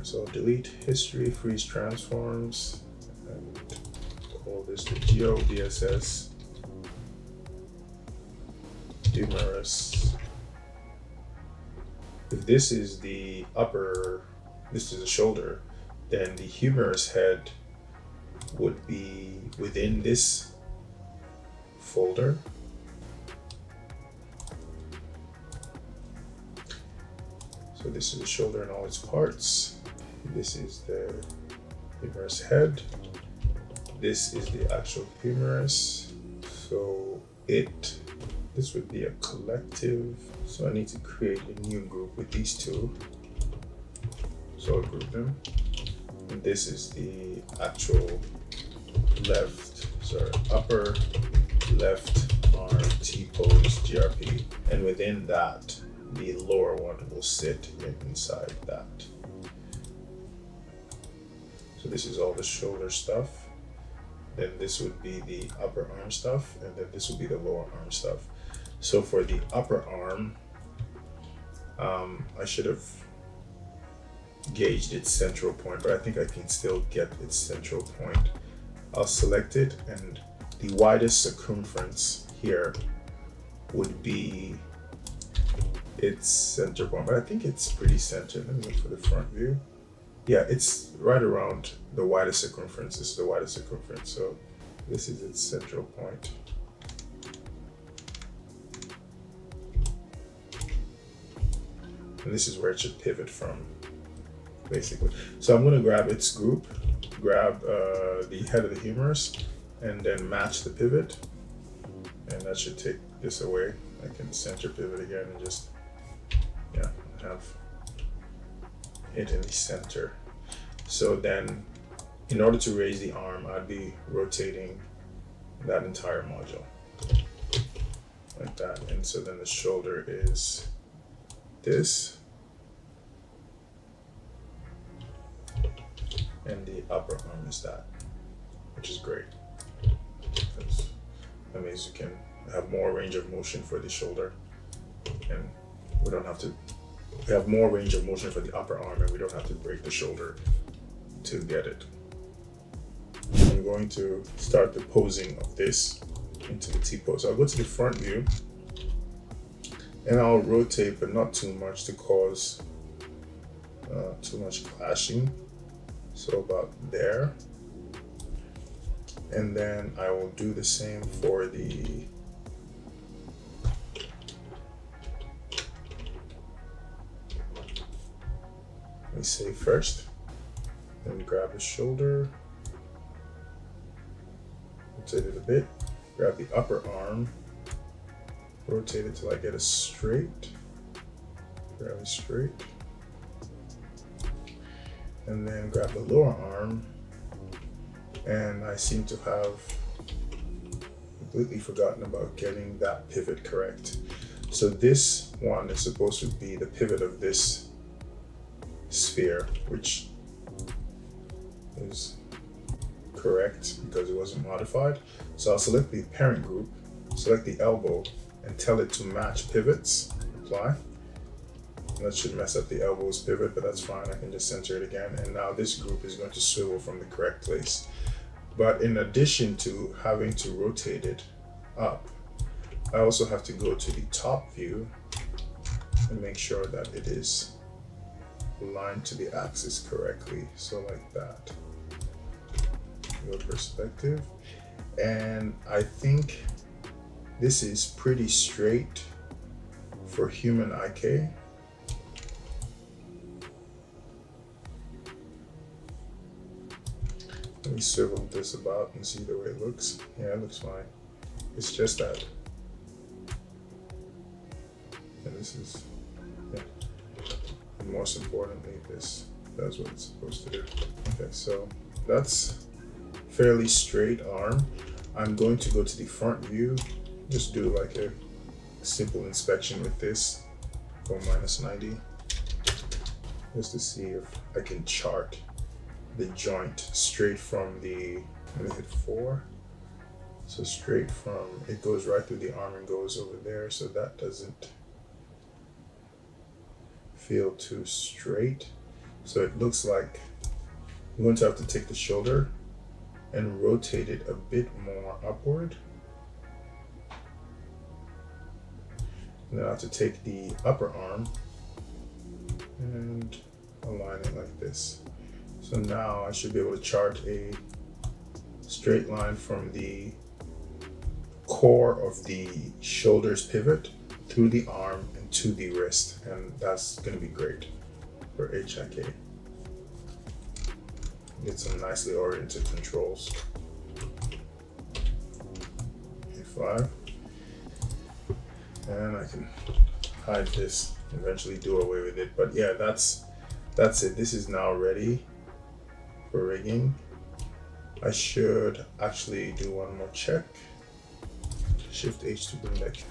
So I'll delete history, freeze transforms, and call this the GeoDSS humerus. If this is the upper, this is the shoulder, Then the humerus head would be within this folder. So this is the shoulder and all its parts. This is the humerus head. This is the actual humerus. So this would be a collective. So I need də create a new group with these two. So I'll group them. And this is the actual upper left arm T-pose GRP. And within that, the lower one will sit inside that. So this is all the shoulder stuff. Then this would be the upper arm stuff, and then this would be the lower arm stuff. So for the upper arm, I should have gauged its central point, but I think I can still get its central point. I'll select it, and the widest circumference here would be its center point, but I think it's pretty centered. Let me look for the front view. Yeah, it's right around the widest circumference. This is the widest circumference, so this is its central point. And this is where it should pivot from, basically. So I'm going to grab its group, grab the head of the humerus, and then match the pivot. And that should take this away. I can center pivot again and just, yeah, have it in the center. So then, in order to raise the arm, I'd be rotating that entire module like that. And so then the shoulder is this, and the upper arm is that, which is great. That means you can have more range of motion for the shoulder, and we have more range of motion for the upper arm, and we don't have to break the shoulder to get it. I'm going to start the posing of this into the T-pose. I'll go to the front view, and I'll rotate, but not too much to cause too much clashing. So about there. And then I will do the same for the let me say first. Then grab the shoulder, rotate it a bit, grab the upper arm, rotate it till I get a straight, grab it straight, and then grab the lower arm. And I seem to have completely forgotten about getting that pivot correct. So this one is supposed to be the pivot of this sphere, which is correct because it wasn't modified. So I'll select the parent group, select the elbow, and tell it to match pivots, apply. That should mess up the elbow's pivot, but that's fine. I can just center it again. And now this group is going to swivel from the correct place. But in addition to having to rotate it up, I also have to go to the top view and make sure that it is aligned to the axis correctly. So like that. Go perspective. And I think this is pretty straight for HumanIK. Let me swivel this about and see the way it looks. Yeah, it looks fine. It's just that. And this is, yeah. And most importantly, this does what it's supposed to do. Okay, so that's fairly straight arm. I'm going to go to the front view, just do like a simple inspection with this, go -90, just to see if I can chart the joint straight from the, let me hit 4. So straight from, it goes right through the arm and goes over there. So that doesn't feel too straight. So it looks like I'm going to have to take the shoulder and rotate it a bit more upward. And then I have to take the upper arm and align it like this. So now I should be able to chart a straight line from the core of the shoulders pivot through the arm and to the wrist, and that's going to be great for HIK. Get some nicely oriented controls. A5, and I can hide this, eventually do away with it. But yeah, that's it. This is now ready for rigging. I should actually do one more check. Shift H to bring that,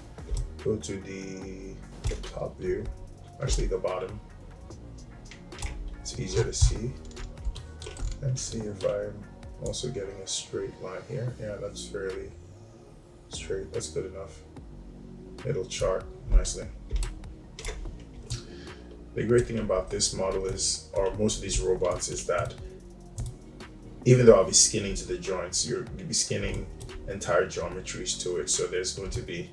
go to the top view, actually the bottom. It's easier to see. And see if I'm also getting a straight line here. Yeah, that's fairly straight. That's good enough. It'll chart nicely. The great thing about this model is, or most of these robots, is that even though I'll be skinning to the joints, you'll be skinning entire geometries to it. So there's going to be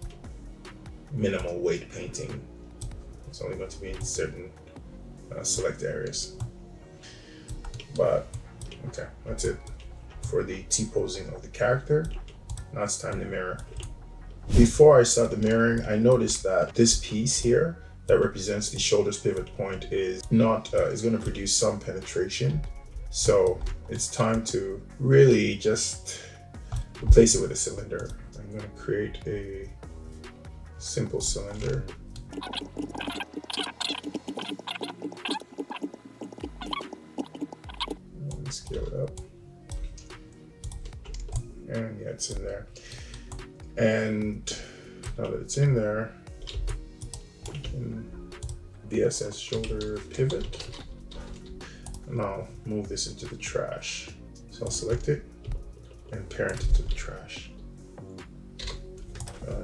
minimal weight painting. It's only going to be in certain select areas. But okay, that's it for the T-posing of the character. Now it's time to mirror. Before I start the mirroring, I noticed that this piece here that represents the shoulders pivot point is not, is going to produce some penetration. So it's time to really just replace it with a cylinder. I'm going to create a simple cylinder. Scale it up, and yeah, it's in there. And now that it's in there, I can BSS shoulder pivot, and I'll move this into the trash. So I'll select it and parent it to the trash.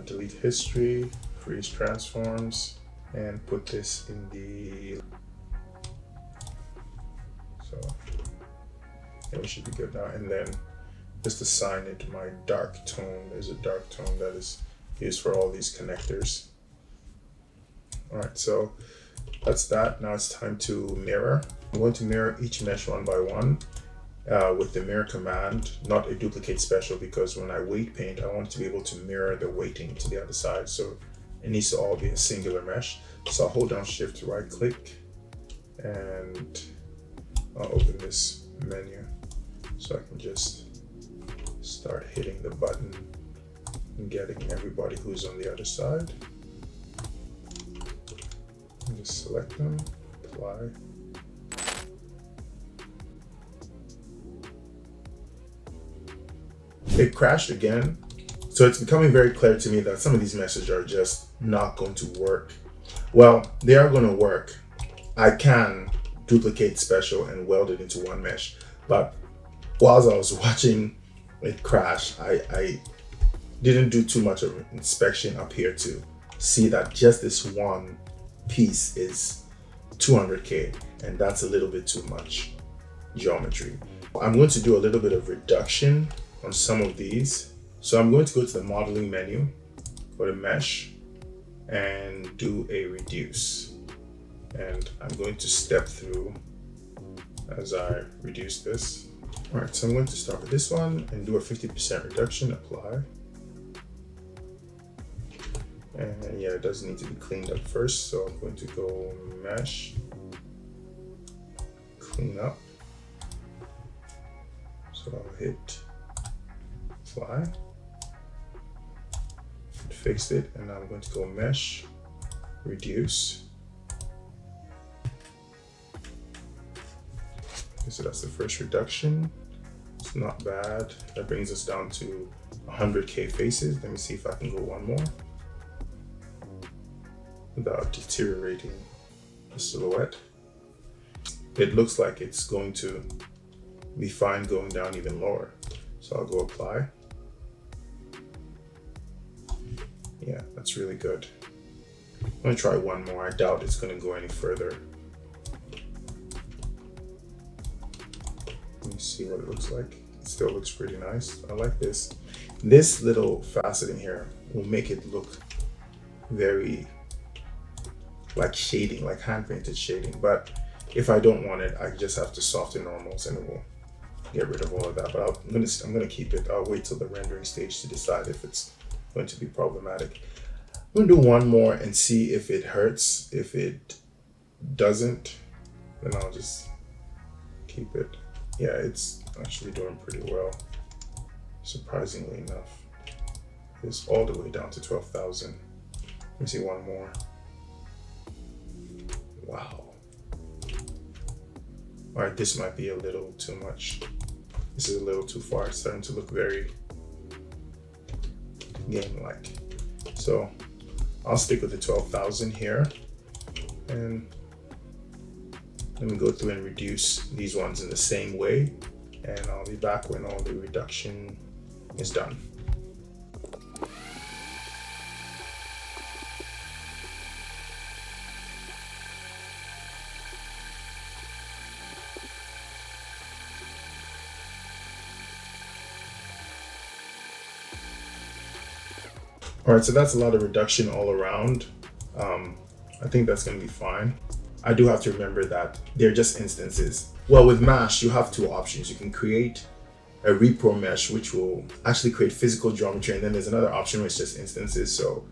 Delete history, freeze transforms, and put this in the, so yeah, we should be good now. And then just assign it my dark tone. There's a dark tone that is used for all these connectors. All right, so that's that. Now it's time to mirror. I'm going to mirror each mesh one by one with the mirror command, not a duplicate special, because when I weight paint, I want to be able to mirror the weighting to the other side. So it needs to all be a singular mesh. So I'll hold down Shift to right click, and I'll open this menu. So I can just start hitting the button and getting everybody who's on the other side. And just select them, apply. It crashed again. So it's becoming very clear to me that some of these meshes are just not going to work. Well, they are going to work. I can duplicate special and weld it into one mesh, but whilst I was watching it crash, I didn't do too much of inspection up here to see that just this one piece is 200K, and that's a little bit too much geometry. I'm going to do a little bit of reduction on some of these. So I'm going to go to the modeling menu, go to mesh, and do a reduce. And I'm going to step through as I reduce this. All right, so I'm going to start with this one and do a 50% reduction, apply. And yeah, it does need to be cleaned up first. So I'm going to go mesh, clean up. So I'll hit apply, fixed it, and now I'm going to go mesh, reduce. Okay, so that's the first reduction. It's not bad. That brings us down to 100K faces. Let me see if I can go one more without deteriorating the silhouette. It looks like it's going to be fine going down even lower. So I'll go apply. Yeah, that's really good. I'm gonna try one more. I doubt it's gonna go any further. Let me see what it looks like. It still looks pretty nice. I like this. This little faceting here will make it look very like shading, like hand painted shading, but If I don't want it, I just have to soften normals and it will get rid of all of that. But I'm gonna keep it. I'll wait till the rendering stage to decide if it's going to be problematic. I'm gonna do one more and see if it hurts. If it doesn't, then I'll just keep it. Yeah, it's actually doing pretty well, surprisingly enough. It's all the way down to 12,000. Let me see one more. Wow. All right, this might be a little too much. This is a little too far. It's starting to look very game-like. So I'll stick with the 12,000 here. And let me go through and reduce these ones in the same way. And I'll be back when all the reduction is done. All right, so that's a lot of reduction all around. I think that's gonna be fine. I do have to remember that they're just instances. Well, with Mesh, you have two options. You can create a repro mesh, which will actually create physical geometry, and then there's another option where it's just instances. So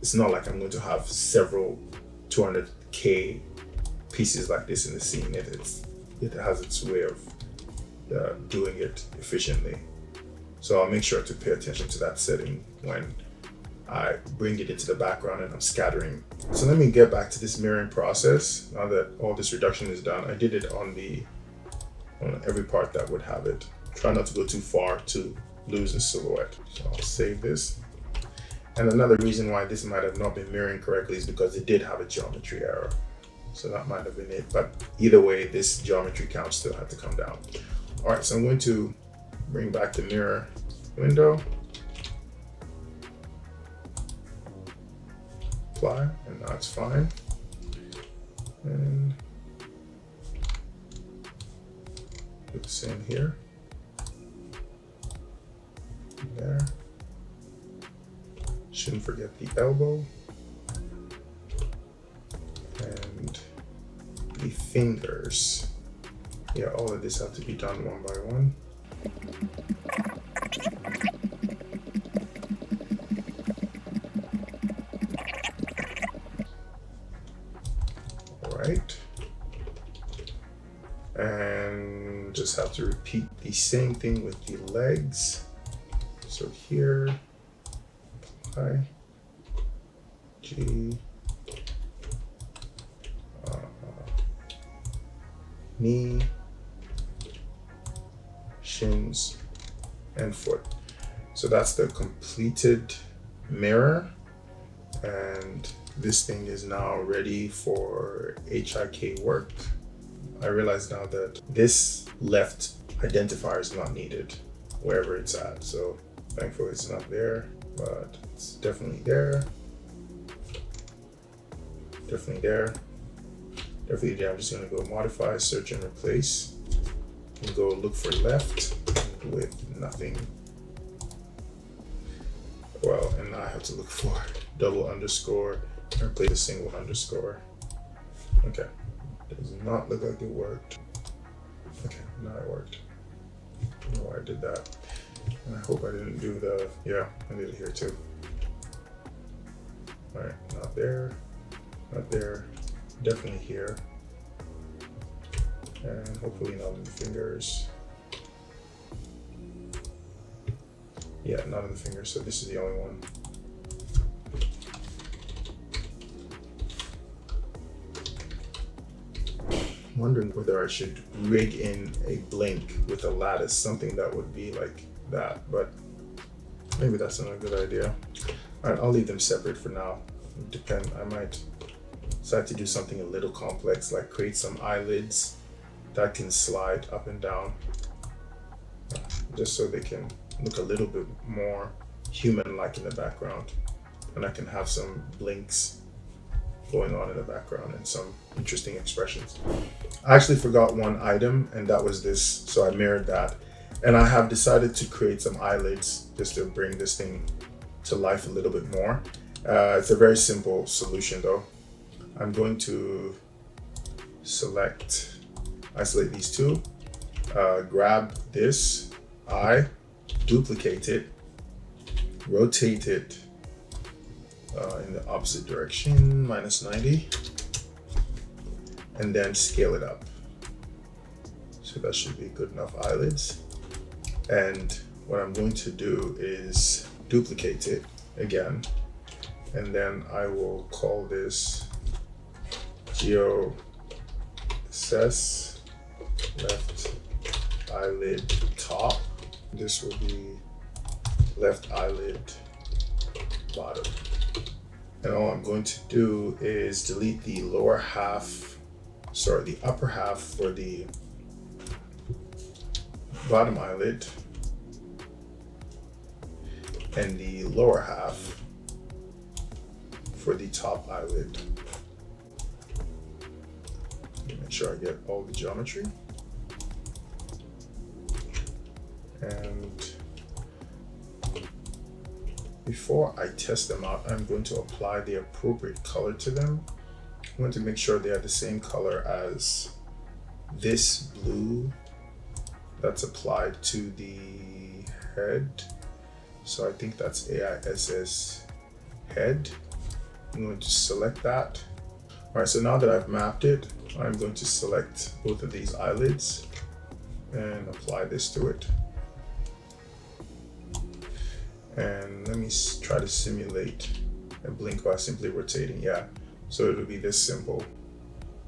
it's not like I'm going to have several 200K pieces like this in the scene. It has its way of doing it efficiently. So I'll make sure to pay attention to that setting when I bring it into the background and I'm scattering. So let me get back to this mirroring process. Now that all this reduction is done, I did it on every part that would have it. Try not to go too far to lose the silhouette. So I'll save this. And another reason why this might have not been mirroring correctly is because it did have a geometry error. So that might have been it. But either way, this geometry count still had to come down. All right, so I'm going to bring back the mirror window. Apply, and now it's fine. And do the same here. There. Shouldn't forget the elbow. And the fingers. Yeah, all of this have to be done one by one. Right, and just have to repeat the same thing with the legs. So here, apply, G, knee, shins, and foot. So that's the completed mirror, and this thing is now ready for HIK work. I realize now that this left identifier is not needed wherever it's at. So thankfully it's not there, but it's definitely there. Definitely there. Definitely there. I'm just gonna go modify, search and replace, and go look for left with nothing. Well, and now I have to look for double underscore, replace a single underscore. Okay, does not look like it worked. Okay, now it worked. I don't know why I did that. And I hope I didn't do the, yeah, I did it here too. All right, not there, not there, definitely here. And hopefully not in the fingers. Yeah, not in the fingers, so this is the only one. Wondering whether I should rig in a blink with a lattice, something that would be like that, but maybe that's not a good idea. All right, I'll leave them separate for now. Depend, I might decide to do something a little complex, like create some eyelids that can slide up and down, just so they can look a little bit more human-like in the background. And I can have some blinks going on in the background and some interesting expressions. I actually forgot one item, and that was this, so I mirrored that. And I have decided to create some eyelids just to bring this thing to life a little bit more. It's a very simple solution though. I'm going to isolate these two, grab this eye, duplicate it, rotate it in the opposite direction, -90, and then scale it up. So that should be good enough eyelids. And what I'm going to do is duplicate it again, and then I will call this geo assess left eyelid top. This will be left eyelid bottom. And all I'm going to do is delete the lower half, sorry, the upper half for the bottom eyelid and the lower half for the top eyelid. Make sure I get all the geometry. And before I test them out, I'm going to apply the appropriate color to them. I want to make sure they are the same color as this blue that's applied to the head. So I think that's AISS head. I'm going to select that. All right, so now that I've mapped it, I'm going to select both of these eyelids and apply this to it. And let me try to simulate a blink by simply rotating. Yeah, so it'll be this simple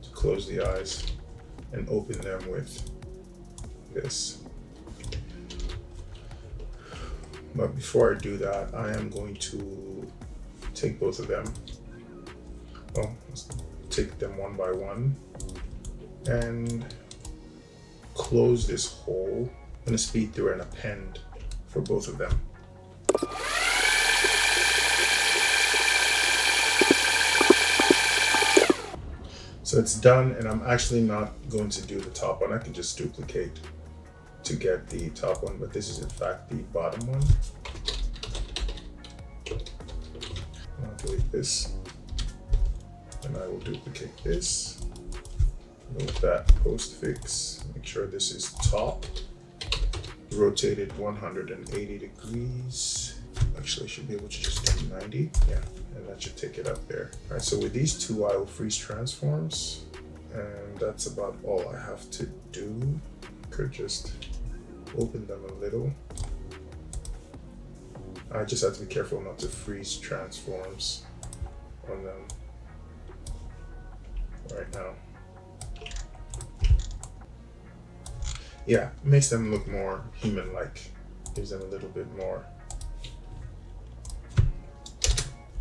to close the eyes and open them with this. But before I do that, I am going to take both of them. Well, let's take them one by one and close this hole. I'm going to speed through and append for both of them. So it's done, and I'm actually not going to do the top one. I can just duplicate to get the top one, but this is in fact the bottom one. I'll delete this, and I will duplicate this. Note that postfix, make sure this is top. Rotate it 180 degrees. Actually, I should be able to just do 90. Yeah, and that should take it up there. All right, so with these two, I will freeze transforms, and that's about all I have to do. Could just open them a little. I just have to be careful not to freeze transforms on them right now. Yeah, it makes them look more human-like, gives them a little bit more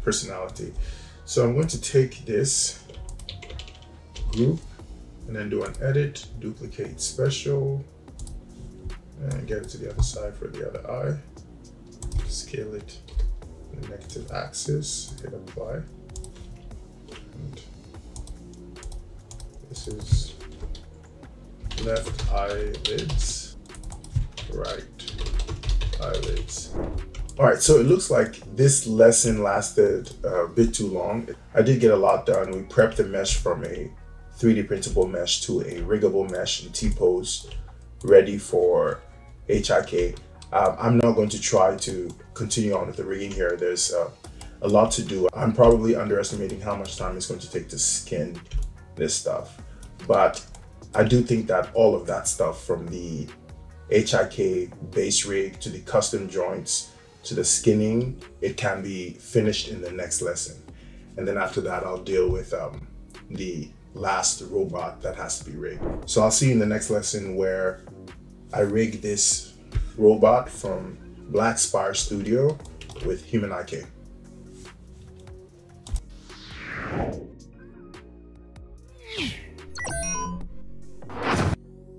personality. So I'm going to take this group and then do an edit, duplicate special, and get it to the other side for the other eye. Scale it to the negative axis, hit apply. And this is left eyelids, right eyelids. All right, so it looks like this lesson lasted a bit too long. I did get a lot done. We prepped the mesh from a 3D printable mesh to a riggable mesh in T-pose, ready for HIK. I'm not going to try to continue on with the rigging here. There's a lot to do. I'm probably underestimating how much time it's going to take to skin this stuff. But I do think that all of that stuff, from the HIK base rig to the custom joints to the skinning, it can be finished in the next lesson. And then after that, I'll deal with the last robot that has to be rigged. So I'll see you in the next lesson where I rig this robot from Blackspire Studio with HumanIK.